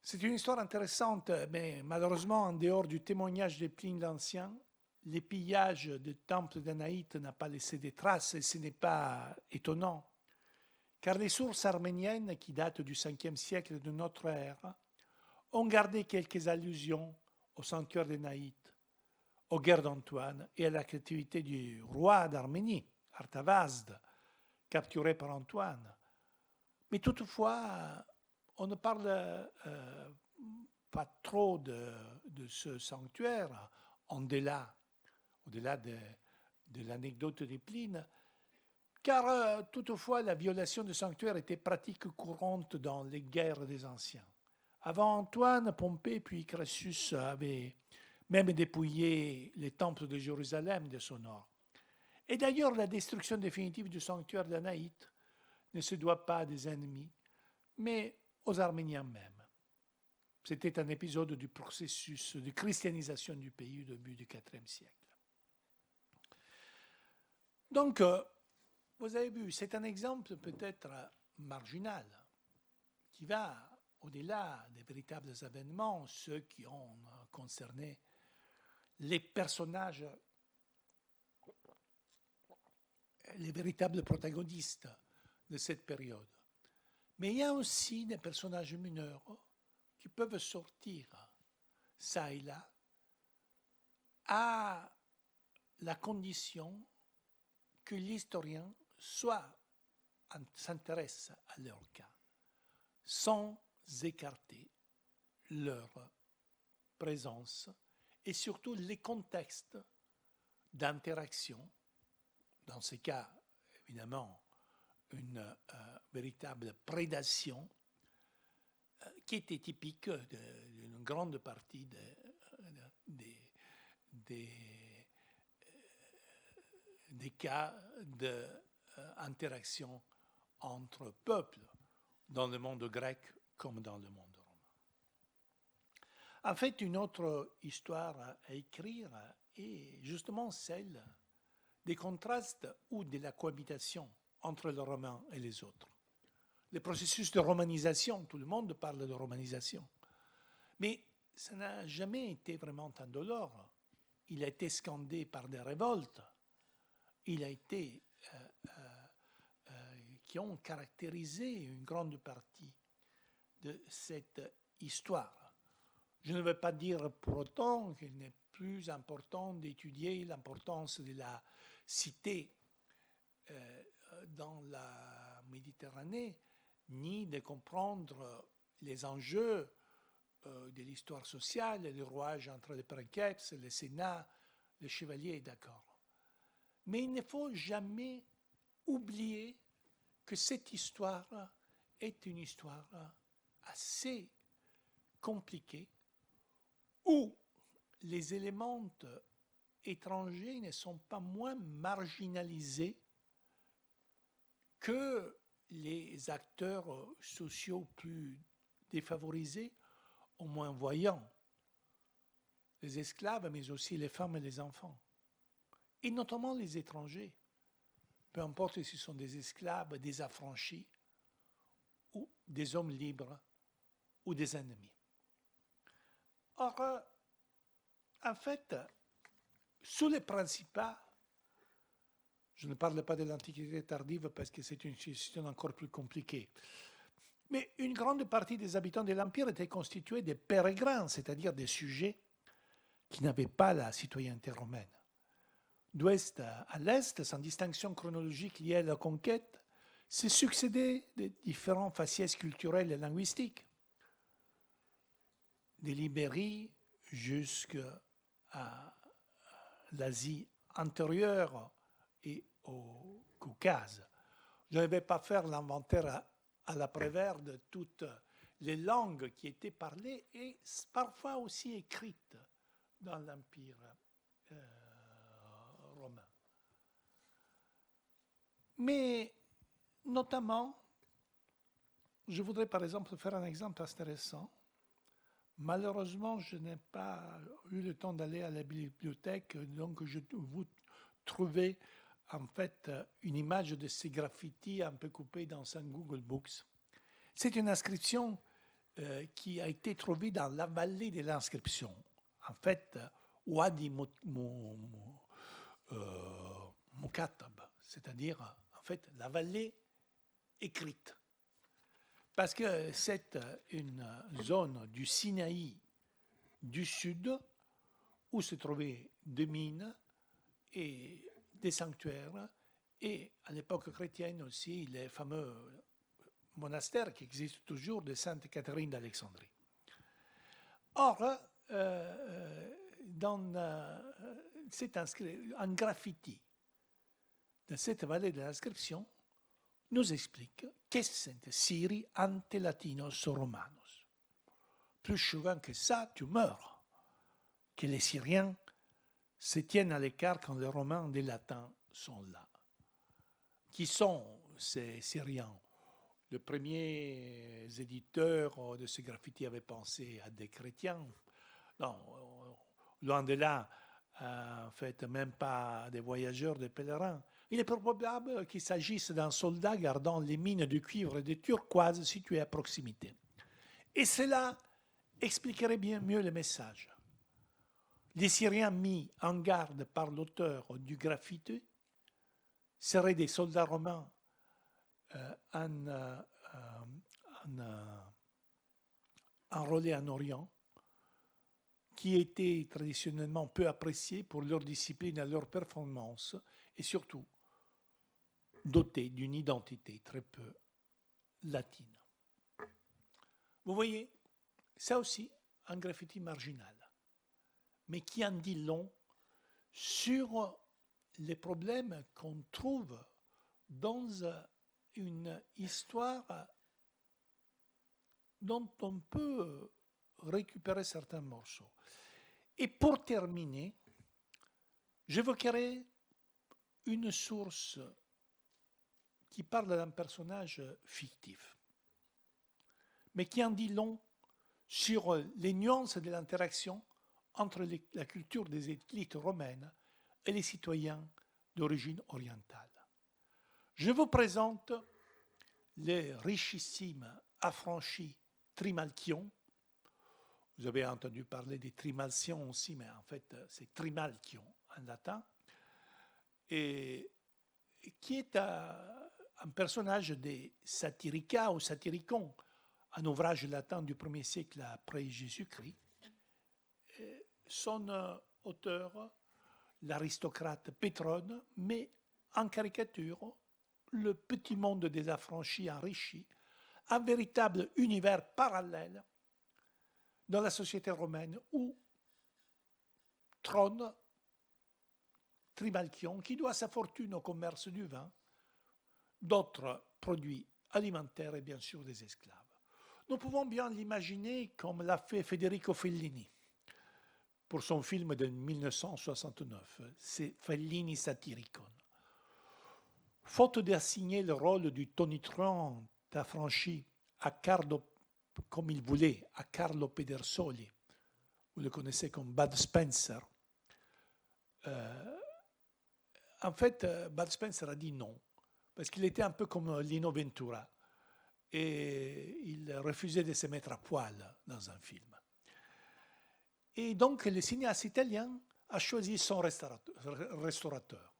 C'est une histoire intéressante, mais malheureusement, en dehors du témoignage de Pline l'Ancien, les pillages du temple d'Anaït n'ont pas laissé de traces, et ce n'est pas étonnant, car les sources arméniennes, qui datent du 5e siècle de notre ère, ont gardé quelques allusions au sanctuaire d'Anaït, aux guerres d'Antoine et à la captivité du roi d'Arménie, Artavasde, capturé par Antoine. Mais toutefois, on ne parle pas trop de ce sanctuaire, au-delà de l'anecdote de Pline, car toutefois la violation du sanctuaire était pratique courante dans les guerres des anciens. Avant Antoine, Pompée puis Crassus avaient même dépouillé les temples de Jérusalem de son or. Et d'ailleurs, la destruction définitive du sanctuaire d'Anaït ne se doit pas des ennemis, mais aux Arméniens même. C'était un épisode du processus de christianisation du pays au début du IVe siècle. Donc, vous avez vu, c'est un exemple peut-être marginal, qui va au-delà des véritables événements, ceux qui ont concerné les personnages, les véritables protagonistes de cette période. Mais il y a aussi des personnages mineurs qui peuvent sortir, ça et là, à la condition que l'historien s'intéresse à leur cas, sans écarter leur présence et surtout les contextes d'interaction, dans ces cas, évidemment, une véritable prédation qui était typique d'une grande partie des cas d'interaction entre peuples dans le monde grec comme dans le monde romain. En fait, une autre histoire à écrire est justement celle des contrastes ou de la cohabitation entre les Romains et les autres. Le processus de romanisation, tout le monde parle de romanisation, mais ça n'a jamais été vraiment indolore. Il a été scandé par des révoltes, il a été qui ont caractérisé une grande partie de cette histoire. Je ne veux pas dire pour autant qu'il n'est plus important d'étudier l'importance de la cité dans la Méditerranée, ni de comprendre les enjeux de l'histoire sociale, le rouage entre les princeps, le Sénat, les chevaliers, d'accord. Mais il ne faut jamais oublier que cette histoire est une histoire assez compliquée où les éléments étrangers ne sont pas moins marginalisés que les acteurs sociaux plus défavorisés, au moins voyants, les esclaves, mais aussi les femmes et les enfants, et notamment les étrangers, peu importe si ce sont des esclaves, des affranchis, ou des hommes libres, ou des ennemis. Or, en fait, sous les Principats, je ne parle pas de l'Antiquité tardive parce que c'est une situation encore plus compliquée, mais une grande partie des habitants de l'Empire étaient constitués de pérégrins, c'est-à-dire des sujets qui n'avaient pas la citoyenneté romaine. D'ouest à l'est, sans distinction chronologique liée à la conquête, se succédaient des différents faciès culturels et linguistiques, de l'Ibérie jusqu'à l'Asie antérieure et au Caucase. Je ne vais pas faire l'inventaire à l'après-vert de toutes les langues qui étaient parlées et parfois aussi écrites dans l'Empire romain. Mais notamment, je voudrais par exemple faire un exemple intéressant. Malheureusement, je n'ai pas eu le temps d'aller à la bibliothèque, donc je vous trouvez en fait une image de ces graffitis un peu coupés dans un Google Books. C'est une inscription qui a été trouvée dans la vallée de l'inscription. En fait, Wadi Mukatab, c'est-à-dire en fait la vallée écrite. Parce que c'est une zone du Sinaï du sud où se trouvaient des mines et des sanctuaires, et à l'époque chrétienne aussi les fameux monastères qui existent toujours de Sainte Catherine d'Alexandrie. Or, un graffiti de cette vallée de l'inscription nous explique qu'est-ce que Syrie ante latinos romanos. Plus souvent que ça, tu meurs. Que les Syriens se tiennent à l'écart quand les Romains des Latins sont là. Qui sont ces Syriens? Les premiers éditeurs de ce graffiti avaient pensé à des chrétiens. Non, loin de là, en fait, même pas des voyageurs, des pèlerins. Il est probable qu'il s'agisse d'un soldat gardant les mines de cuivre et de turquoise situées à proximité. Et cela expliquerait bien mieux le message. Les Syriens mis en garde par l'auteur du graffiti seraient des soldats romains enrôlés en Orient, qui étaient traditionnellement peu appréciés pour leur discipline et leur performance, et surtout dotés d'une identité très peu latine. Vous voyez, ça aussi, un graffiti marginal, mais qui en dit long sur les problèmes qu'on trouve dans une histoire dont on peut récupérer certains morceaux. Et pour terminer, j'évoquerai une source qui parle d'un personnage fictif, mais qui en dit long sur les nuances de l'interaction entre la culture des élites romaines et les citoyens d'origine orientale. Je vous présente les richissimes affranchis Trimalchions. Vous avez entendu parler des Trimalcions aussi, mais en fait, c'est Trimalchion en latin, et qui est un personnage des Satyrica ou Satyricons, un ouvrage latin du 1er siècle après Jésus-Christ. Son auteur, l'aristocrate Pétrone, met en caricature le petit monde des affranchis enrichis, un véritable univers parallèle dans la société romaine où trône Trimalchion, qui doit sa fortune au commerce du vin, d'autres produits alimentaires et bien sûr des esclaves. Nous pouvons bien l'imaginer comme l'a fait Federico Fellini pour son film de 1969, c'est Fellini Satyricon. Faute d'assigner le rôle du tonitruant affranchi à Carlo, comme il voulait, à Carlo Pedersoli, vous le connaissez comme Bud Spencer, en fait, Bud Spencer a dit non, parce qu'il était un peu comme Lino Ventura, et il refusait de se mettre à poil dans un film. Et donc, le cinéaste italien a choisi son restaurateur,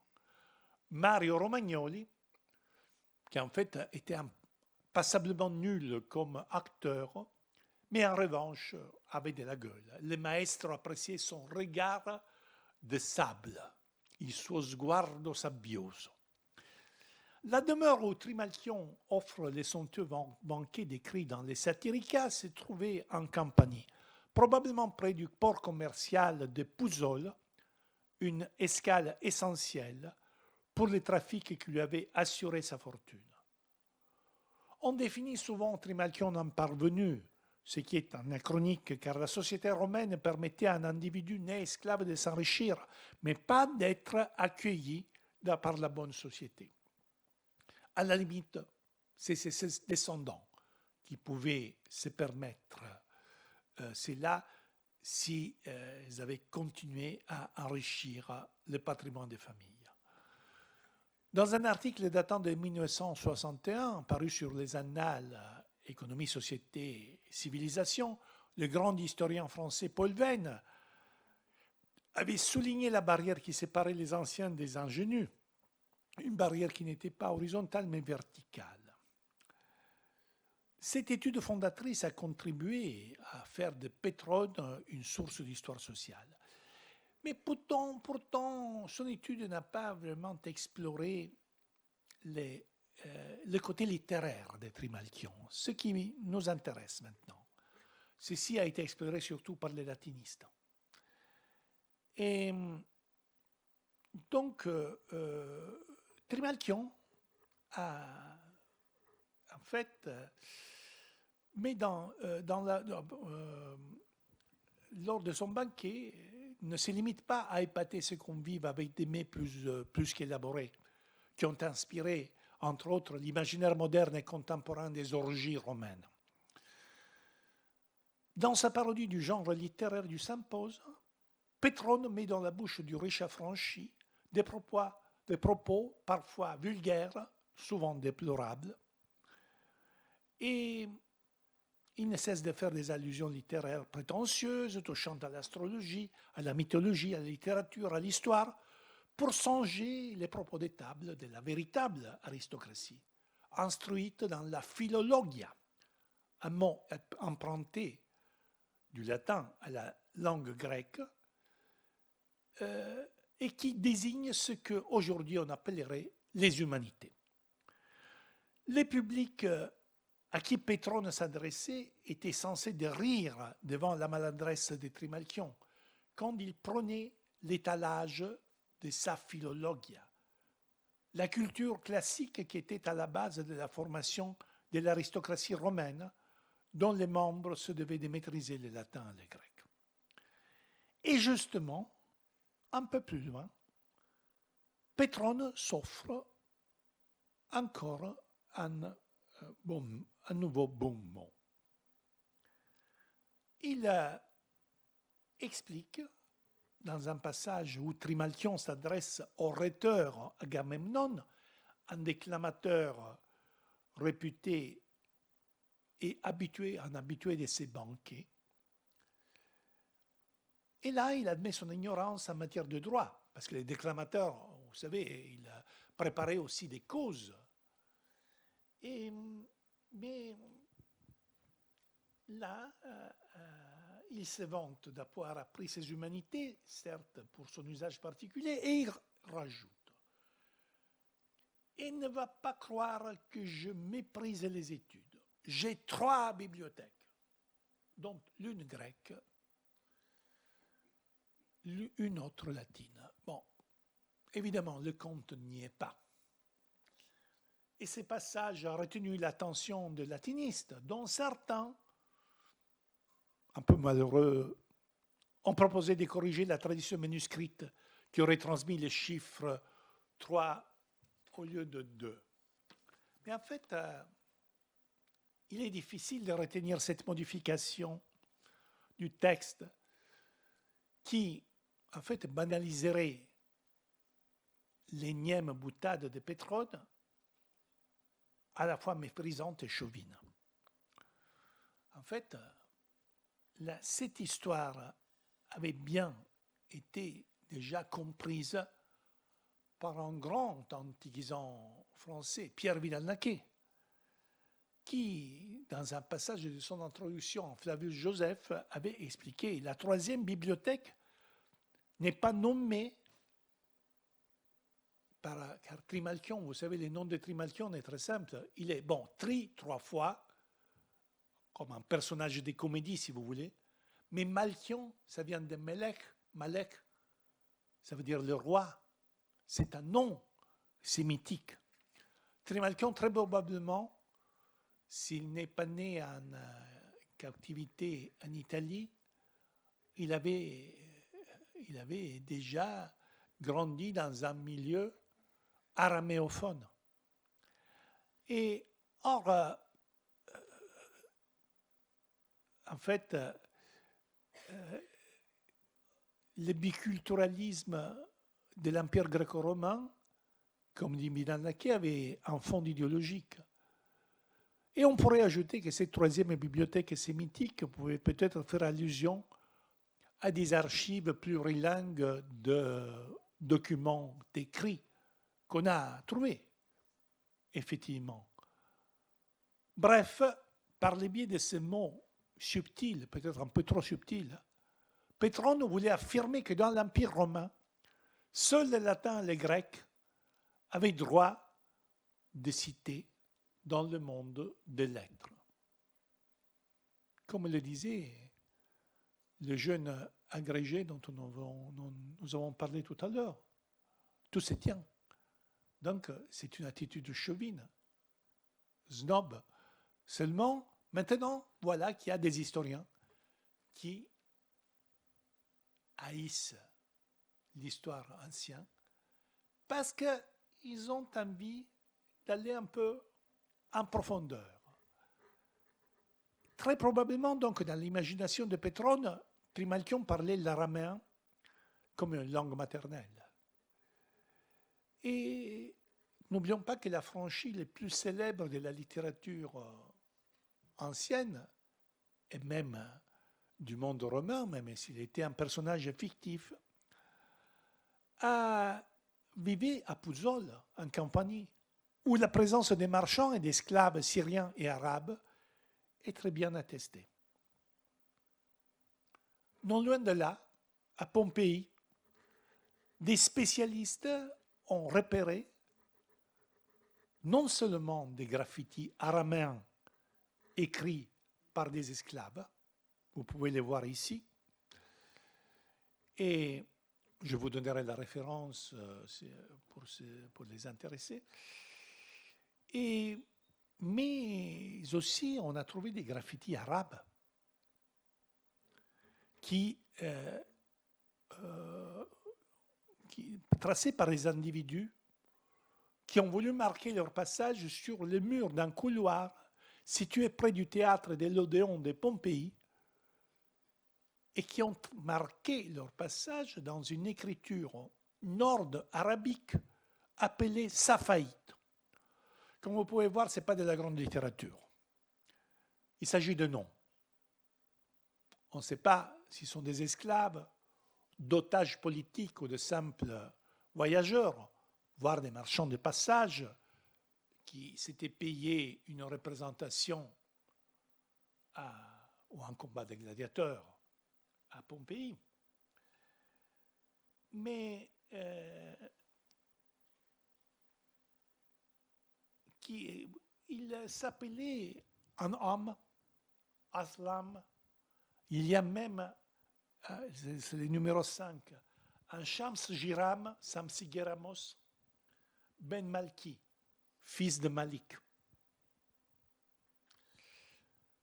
Mario Romagnoli, qui en fait était passablement nul comme acteur, mais en revanche avait de la gueule. Le maestro appréciait son regard de sable, il suo sguardo sabbioso. La demeure où Trimalchion offre les somptueux banquets décrits dans les Satyricas se trouvait en Campanie, probablement près du port commercial de Puzzole, une escale essentielle pour les trafics qui lui avaient assuré sa fortune. On définit souvent Trimalchion en parvenu, ce qui est anachronique car la société romaine permettait à un individu né esclave de s'enrichir, mais pas d'être accueilli par la bonne société. À la limite, c'est ses descendants qui pouvaient se permettre cela si ils avaient continué à enrichir le patrimoine des familles. Dans un article datant de 1961, paru sur les Annales Économie, Société, Civilisation, le grand historien français Paul Venn avait souligné la barrière qui séparait les anciens des ingénus, une barrière qui n'était pas horizontale mais verticale. Cette étude fondatrice a contribué à faire de Pétrone une source d'histoire sociale. Mais pourtant, son étude n'a pas vraiment exploré le côté littéraire de Trimalchion, ce qui nous intéresse maintenant. Ceci a été exploré surtout par les latinistes. Et donc, Trimalchion a, en fait, mais lors de son banquet, ne se limite pas à épater ses convives avec des mets plus qu'élaborés, qui ont inspiré, entre autres, l'imaginaire moderne et contemporain des orgies romaines. Dans sa parodie du genre littéraire du Sympose, Pétrone met dans la bouche du riche affranchi des propos parfois vulgaires, souvent déplorables, et il ne cesse de faire des allusions littéraires prétentieuses, touchant à l'astrologie, à la mythologie, à la littérature, à l'histoire, pour songer les propos des tables de la véritable aristocratie, instruite dans la philologia, un mot emprunté du latin à la langue grecque, et qui désigne ce qu'aujourd'hui on appellerait les humanités. Les publics à qui Pétrone s'adressait était censé de rire devant la maladresse de Trimalchion quand il prônait l'étalage de sa philologia, la culture classique qui était à la base de la formation de l'aristocratie romaine dont les membres se devaient de maîtriser le latin et le grec. Et justement, un peu plus loin, Pétrone s'offre encore un nouveau bon mot. Il explique, dans un passage où Trimalchion s'adresse au rhéteur Agamemnon, un déclamateur réputé et un habitué de ses banquets. Et là, il admet son ignorance en matière de droit, parce que les déclamateurs, vous savez, il préparait aussi des causes. Mais là, il se vante d'avoir appris ses humanités, certes pour son usage particulier, et il rajoute: et ne va pas croire que je méprise les études. J'ai 3 bibliothèques, dont l'une grecque, une autre latine. Bon, évidemment, le compte n'y est pas. Et ces passages ont retenu l'attention des latinistes, dont certains, un peu malheureux, ont proposé de corriger la tradition manuscrite qui aurait transmis les chiffres 3 au lieu de 2. Mais en fait, il est difficile de retenir cette modification du texte qui, en fait, banaliserait l'énième boutade de Pétrone, à la fois méprisante et chauvine. En fait, cette histoire avait bien été déjà comprise par un grand antiquisant français, Pierre Vidal-Naquet, qui, dans un passage de son introduction, Flavius Joseph avait expliqué: la 3e bibliothèque n'est pas nommée car Trimalchion, vous savez, le nom de Trimalchion est très simple. Il est, Tri 3 fois, comme un personnage de comédie, si vous voulez, mais Malchion, ça vient de Melech. Malek, ça veut dire le roi. C'est un nom sémitique. Trimalchion, très probablement, s'il n'est pas né en captivité en Italie, il avait déjà grandi dans un milieu araméophone. Et or, en fait, le biculturalisme de l'Empire gréco-romain, comme dit Vidal-Naquet, avait un fond idéologique. Et on pourrait ajouter que cette 3e bibliothèque sémitique pouvait peut-être faire allusion à des archives plurilingues de documents écrits qu'on a trouvés, effectivement. Bref, par le biais de ces mots subtils, peut-être un peu trop subtils, Pétrone voulait affirmer que dans l'Empire romain, seuls les latins et les grecs avaient droit de citer dans le monde des lettres. Comme le disait le jeune agrégé dont nous avons parlé tout à l'heure, tout se tient. Donc, c'est une attitude chauvine, snob. Seulement, maintenant, voilà qu'il y a des historiens qui haïssent l'histoire ancienne parce qu'ils ont envie d'aller un peu en profondeur. Très probablement, donc, dans l'imagination de Pétrone, Trimalchion parlait l'araméen comme une langue maternelle. Et n'oublions pas que la franchise les plus célèbre de la littérature ancienne, et même du monde romain, même s'il était un personnage fictif, vivait à Pouzzoles, en Campanie, où la présence des marchands et d'esclaves syriens et arabes est très bien attestée. Non loin de là, à Pompéi, des spécialistes ont repéré non seulement des graffitis araméens écrits par des esclaves, vous pouvez les voir ici, et je vous donnerai la référence pour les intéressés, mais aussi on a trouvé des graffitis arabes tracés par les individus qui ont voulu marquer leur passage sur le mur d'un couloir situé près du théâtre de l'Odéon de Pompéi et qui ont marqué leur passage dans une écriture nord-arabique appelée safaïte. Comme vous pouvez voir, ce n'est pas de la grande littérature. Il s'agit de noms. On ne sait pas s'ils sont des esclaves, d'otages politiques ou de simples voyageurs, voire des marchands de passage qui s'étaient payés une représentation ou un combat de gladiateurs à Pompéi. Mais il s'appelait un homme, Aslam. Il y a même, c'est le numéro 5, un Shams Giram Samsigéramos Ben Malki, fils de Malik.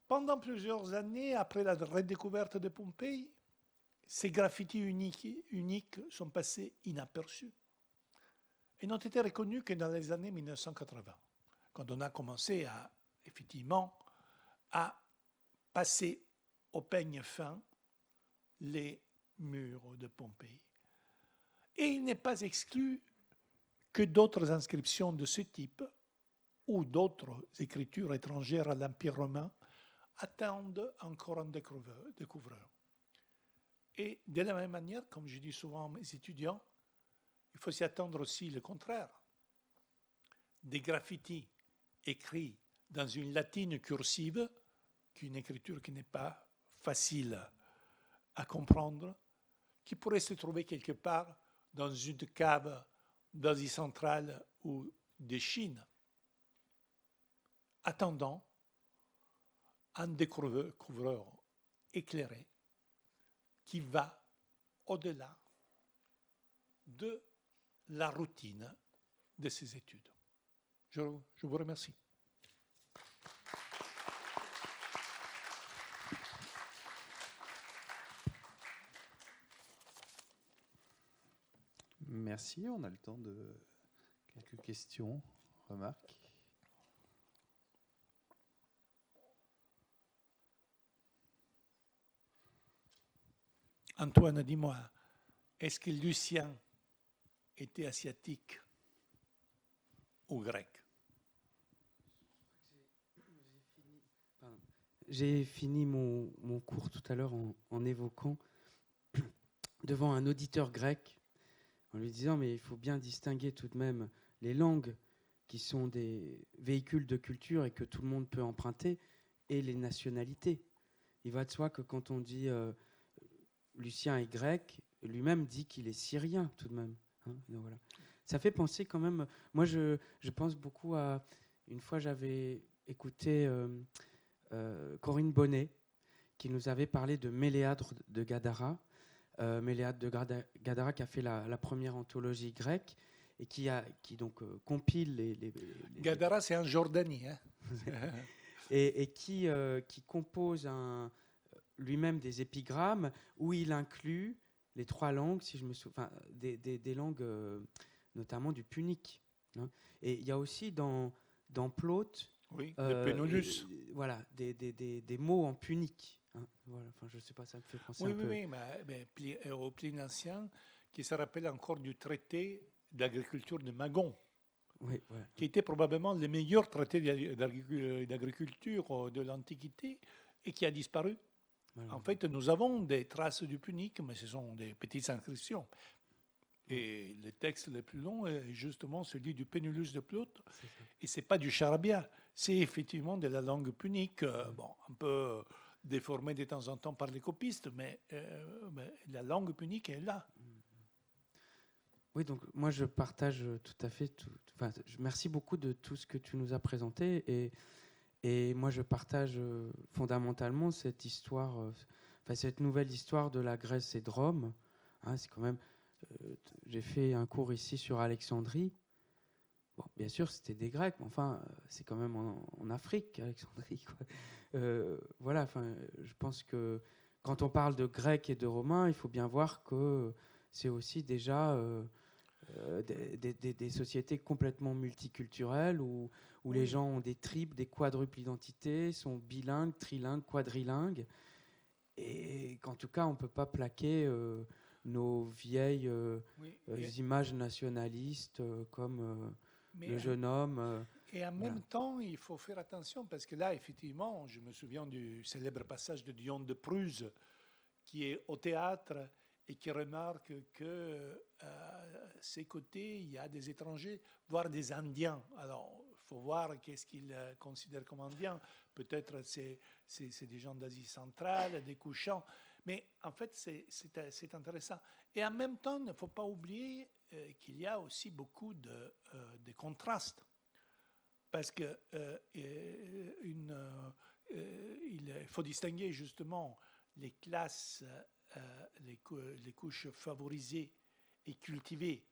Pendant plusieurs années, après la redécouverte de Pompéi, ces graffitis uniques sont passés inaperçus et n'ont été reconnus que dans les années 1980, quand on a commencé effectivement, à passer au peigne fin les murs de Pompéi. Et il n'est pas exclu que d'autres inscriptions de ce type ou d'autres écritures étrangères à l'Empire romain attendent encore un découvreur. Et de la même manière, comme je dis souvent à mes étudiants, il faut s'y attendre aussi le contraire. Des graffitis écrits dans une latine cursive, qui est une écriture qui n'est pas facile à comprendre, qui pourrait se trouver quelque part dans une cave d'Asie centrale ou de Chine, attendant un découvreur éclairé qui va au-delà de la routine de ses études. Je vous remercie. Merci, on a le temps de quelques questions, remarques. Antoine, dis-moi, est-ce que Lucien était asiatique ou grec? J'ai fini mon cours tout à l'heure en évoquant devant un auditeur grec, en lui disant mais il faut bien distinguer tout de même les langues qui sont des véhicules de culture et que tout le monde peut emprunter et les nationalités. Il va de soi que quand on dit Lucien est grec, lui-même dit qu'il est syrien tout de même. Hein, voilà. Ça fait penser quand même, moi je pense beaucoup à, une fois j'avais écouté Corinne Bonnet qui nous avait parlé de Méléadre de Gadara. Méléade de Gadara qui a fait la première anthologie grecque et qui donc compile les Gadara, c'est en Jordanie. Hein. et qui compose lui-même des épigrammes où il inclut les 3 langues, si je me souviens, des langues notamment du punique. Hein. Et il y a aussi dans Plaute, oui, le Pénolus. Voilà, des mots en punique. Hein, voilà, enfin, je ne sais pas, ça me fait penser un peu. Oui, mais au Pline ancien, qui se rappelle encore du traité d'agriculture de Magon, oui, voilà. Qui était probablement le meilleur traité d'agriculture de l'Antiquité et qui a disparu. Voilà. En fait, nous avons des traces du punique, mais ce sont des petites inscriptions. Et le texte le plus long est justement celui du Pénulus de Plaute. Et ce n'est pas du charabia, c'est effectivement de la langue punique, un peu déformée de temps en temps par les copistes, mais la langue punique est là. Oui, donc moi je partage tout à fait. Merci beaucoup de tout ce que tu nous as présenté. Et moi je partage fondamentalement cette histoire, cette nouvelle histoire de la Grèce et de Rome. Hein, c'est quand même. J'ai fait un cours ici sur Alexandrie. Bon, bien sûr, c'était des Grecs, mais enfin, c'est quand même en Afrique, Alexandrie. Quoi. Voilà, je pense que quand on parle de Grecs et de Romains, il faut bien voir que c'est aussi déjà des sociétés complètement multiculturelles où les gens ont des triples, des quadruples identités, sont bilingues, trilingues, quadrilingues. Et qu'en tout cas, on ne peut pas plaquer nos vieilles images nationalistes comme le jeune homme. Et en même temps, il faut faire attention parce que là, effectivement, je me souviens du célèbre passage de Dion de Prusse qui est au théâtre et qui remarque que à ses côtés, il y a des étrangers, voire des Indiens. Alors, faut voir qu'est-ce qu'ils considèrent comme indien. Peut-être c'est des gens d'Asie centrale, des couchants. Mais en fait, c'est intéressant. Et en même temps, il ne faut pas oublier qu'il y a aussi beaucoup de contrastes. Parce que il faut distinguer justement les classes, les couches favorisées et cultivées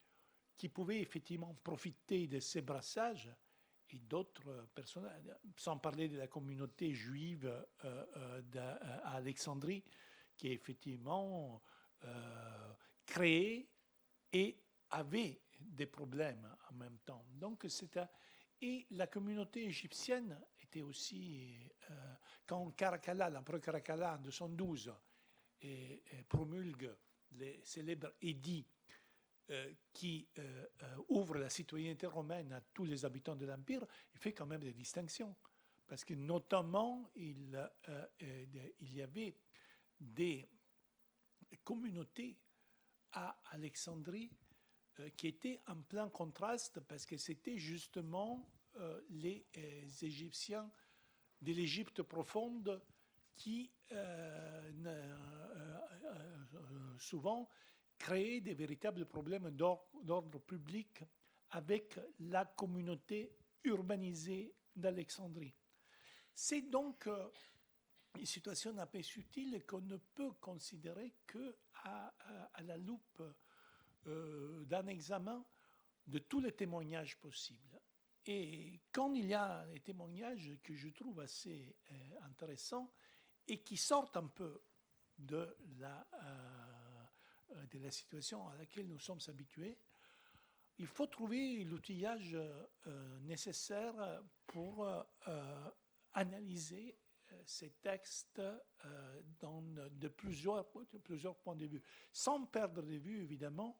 qui pouvaient effectivement profiter de ces brassages et d'autres personnes, sans parler de la communauté juive à Alexandrie, qui est effectivement créée et avait des problèmes en même temps. Donc et la communauté égyptienne était aussi, quand Caracalla, l'empereur Caracalla en 212 promulgue les célèbres édits qui ouvre la citoyenneté romaine à tous les habitants de l'Empire, il fait quand même des distinctions. Parce que notamment, il y avait des communautés à Alexandrie qui étaient en plein contraste parce que c'était justement les Égyptiens de l'Égypte profonde qui souvent créaient des véritables problèmes d'ordre public avec la communauté urbanisée d'Alexandrie. C'est donc une situation un peu subtile qu'on ne peut considérer qu'à la loupe d'un examen de tous les témoignages possibles. Et quand il y a des témoignages que je trouve assez intéressants et qui sortent un peu de la situation à laquelle nous sommes habitués, il faut trouver l'outillage nécessaire pour analyser ces textes de plusieurs points de vue, sans perdre de vue, évidemment,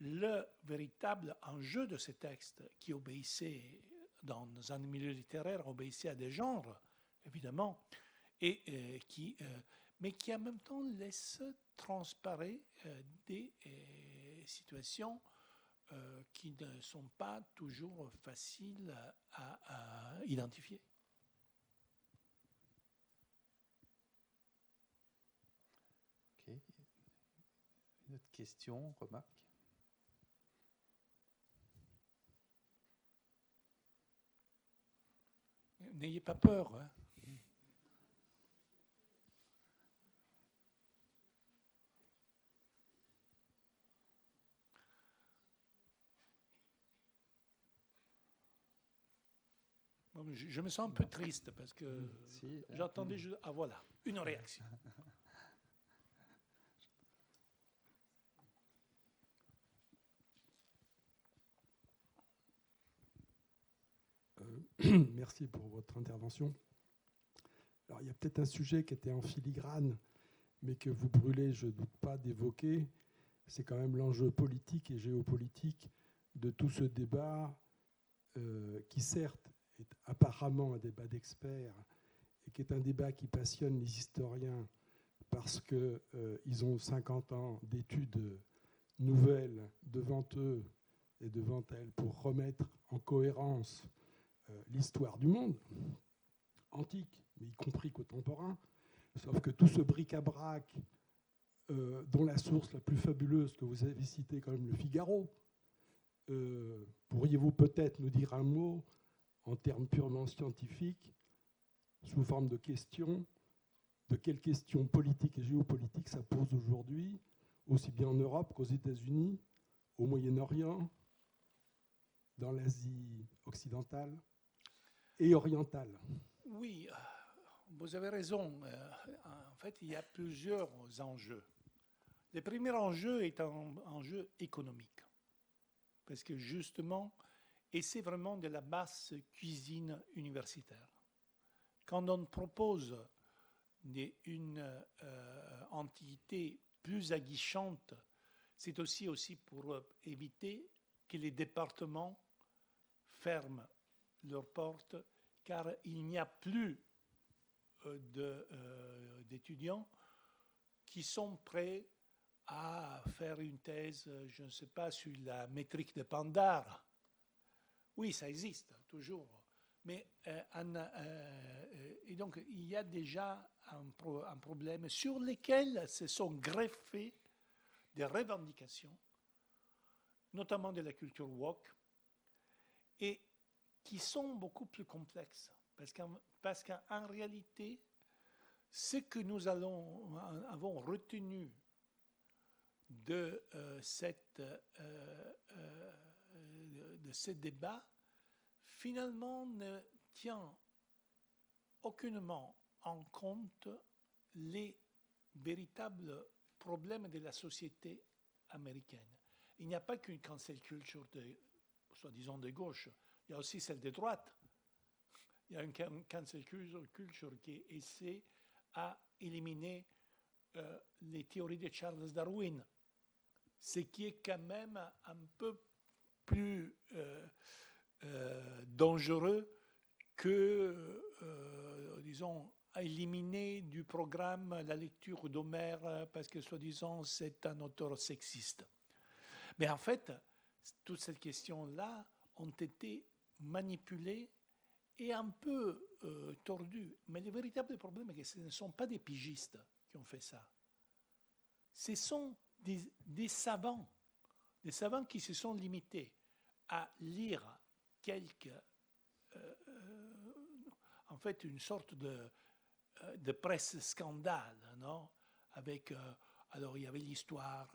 le véritable enjeu de ces textes qui obéissaient, dans un milieu littéraire, obéissaient à des genres, évidemment, et mais qui en même temps laissent transparaître des situations qui ne sont pas toujours faciles à identifier. Ok. Une autre question, remarque? N'ayez pas peur. Hein. Je me sens un peu triste parce que j'attendais... Ah voilà, une réaction. Merci pour votre intervention. Alors, il y a peut-être un sujet qui était en filigrane, mais que vous brûlez, je ne doute pas, d'évoquer. C'est quand même l'enjeu politique et géopolitique de tout ce débat qui, certes, est apparemment un débat d'experts et qui est un débat qui passionne les historiens parce qu'ils ont 50 ans d'études nouvelles devant eux et devant elles pour remettre en cohérence l'histoire du monde, antique, mais y compris contemporain, sauf que tout ce bric-à-brac, dont la source la plus fabuleuse que vous avez citée, quand même le Figaro, pourriez-vous peut-être nous dire un mot en termes purement scientifiques, sous forme de questions, de quelles questions politiques et géopolitiques ça pose aujourd'hui, aussi bien en Europe qu'aux États-Unis, au Moyen-Orient, dans l'Asie occidentale et orientale. Oui, vous avez raison. En fait, il y a plusieurs enjeux. Le premier enjeu est un enjeu économique. Parce que justement, et c'est vraiment de la basse cuisine universitaire. Quand on propose une entité plus aguichante, c'est aussi pour éviter que les départements ferment leurs portes, car il n'y a plus d'étudiants qui sont prêts à faire une thèse, je ne sais pas, sur la métrique de Pandare. Oui, ça existe toujours. Mais, et donc, il y a déjà un problème sur lequel se sont greffées des revendications, notamment de la culture woke, et qui sont beaucoup plus complexes. Parce qu'en réalité, ce que nous avons retenu de ce débat, finalement, ne tient aucunement en compte les véritables problèmes de la société américaine. Il n'y a pas qu'une cancel culture soi-disant de gauche, il y a aussi celle de droite. Il y a une cancel culture qui essaie à éliminer les théories de Charles Darwin, ce qui est quand même un peu plus dangereux que, disons, à éliminer du programme la lecture d'Homère parce que, soi-disant, c'est un auteur sexiste. Mais en fait, toutes ces questions-là ont été manipulées et un peu tordues. Mais le véritable problème est que ce ne sont pas des pigistes qui ont fait ça. Ce sont des savants qui se sont limités à lire en fait, une sorte de presse scandale, non? Avec, alors, il y avait l'histoire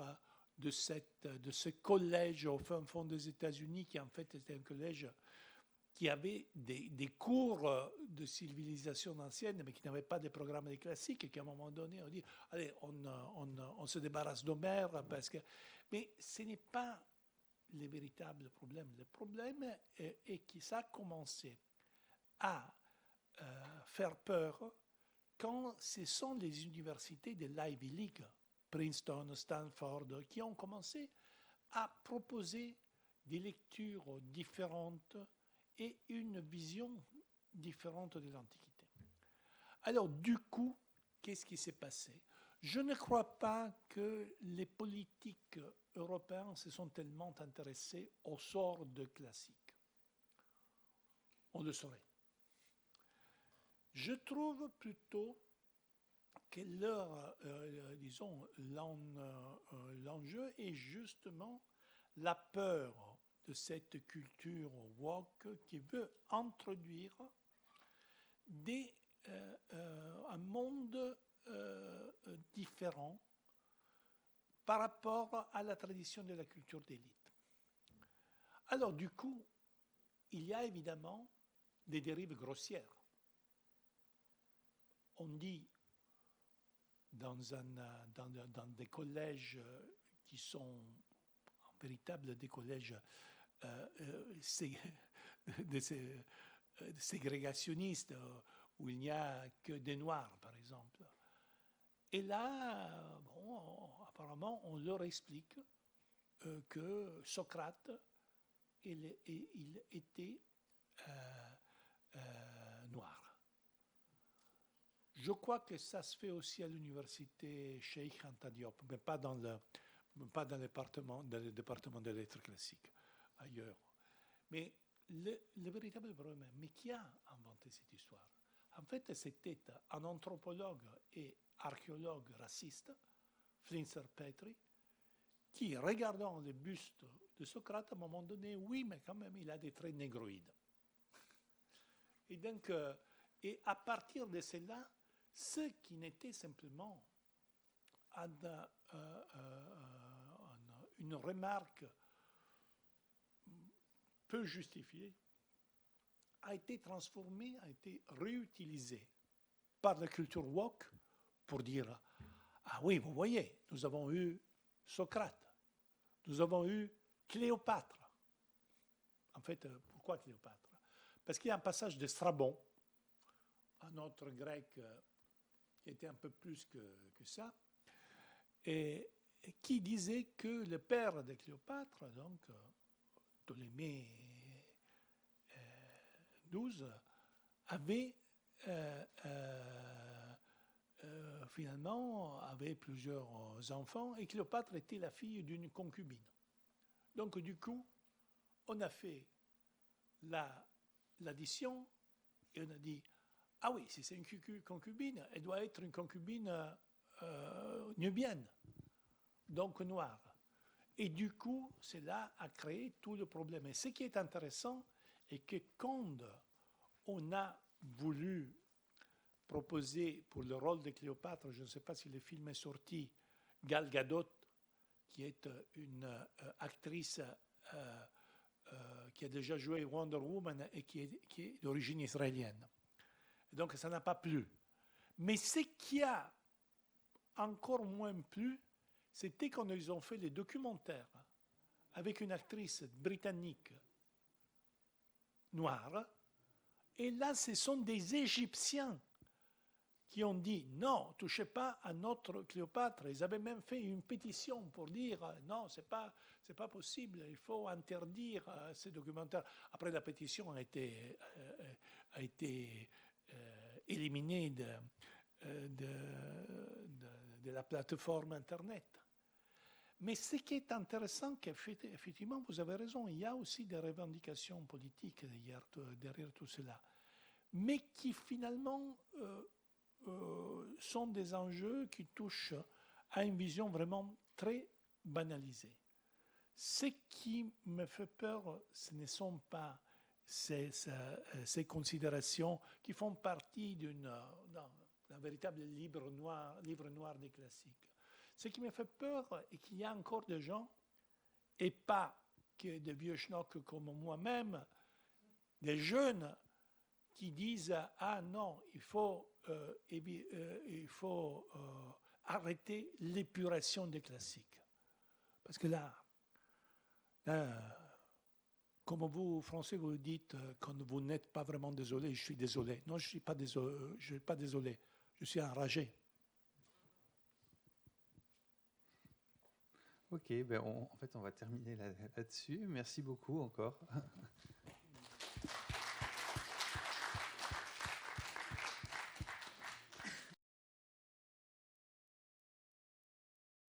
de ce collège au fin fond des États-Unis, qui en fait était un collège qui avait des cours de civilisation ancienne, mais qui n'avait pas de programme de classique, et qu'à un moment donné, on dit, allez, on se débarrasse d'Homère, parce que... Mais ce n'est pas le véritable problème. Le problème est que ça a commencé à faire peur quand ce sont les universités de l'Ivy League, Princeton, Stanford, qui ont commencé à proposer des lectures différentes et une vision différente de l'Antiquité. Alors, du coup, qu'est-ce qui s'est passé? Je ne crois pas que les politiques européens se sont tellement intéressés au sort de classiques. On le saurait. Je trouve plutôt que l'enjeu est justement la peur de cette culture woke qui veut introduire un monde différent par rapport à la tradition de la culture d'élite. Alors du coup, il y a évidemment des dérives grossières. On dit dans des collèges qui sont en véritable des collèges ségrégationnistes où il n'y a que des Noirs, par exemple. Et là, bon, apparemment, on leur explique que Socrate, il était noir. Je crois que ça se fait aussi à l'université Cheikh Anta Diop, mais pas dans le département des lettres classiques, ailleurs. Mais le véritable problème, mais qui a inventé cette histoire? En fait, c'était un anthropologue et archéologue raciste, Flinser Petrie, qui, regardant le buste de Socrate, à un moment donné, oui, mais quand même, il a des traits négroïdes. Et donc, et à partir de cela, ce qui n'était simplement une remarque peu justifiée, a été transformé, a été réutilisé par la culture woke pour dire « Ah oui, vous voyez, nous avons eu Socrate, nous avons eu Cléopâtre. » En fait, pourquoi Cléopâtre? Parce qu'il y a un passage de Strabon, un autre grec qui était un peu plus que ça, et qui disait que le père de Cléopâtre, donc Ptolémée XII, avait finalement avait plusieurs enfants et Cléopâtre était la fille d'une concubine. Donc du coup, on a fait l'addition Et on a dit, ah oui, si c'est une concubine, elle doit être une concubine nubienne, donc noire. Et du coup, cela a créé tout le problème. Et ce qui est intéressant est que quand on a voulu proposer pour le rôle de Cléopâtre, je ne sais pas si le film est sorti, Gal Gadot, qui est une actrice qui a déjà joué Wonder Woman et qui est d'origine israélienne. Et donc ça n'a pas plu. Mais ce qui a encore moins plu, c'était quand ils ont fait les documentaires avec une actrice britannique noire. Et là, ce sont des Égyptiens qui ont dit non, touchez pas à notre Cléopâtre. Ils avaient même fait une pétition pour dire non, c'est pas possible, il faut interdire ces documentaires. Après, la pétition a été éliminée de la plateforme Internet. Mais ce qui est intéressant, qu'effectivement, vous avez raison, il y a aussi des revendications politiques derrière tout cela, mais qui finalement sont des enjeux qui touchent à une vision vraiment très banalisée. Ce qui me fait peur, ce ne sont pas ces considérations qui font partie d'un véritable livre noir des classiques. Ce qui me fait peur est qu'il y a encore des gens, et pas que des vieux schnocks comme moi-même, des jeunes qui disent « Ah non, il faut arrêter l'épuration des classiques. » Parce que là, comme vous, Français, vous dites, quand vous n'êtes pas vraiment désolé, je suis désolé. Non, je ne suis pas désolé, je suis enragé. Ok, ben en fait, on va terminer là-dessus. Merci beaucoup encore.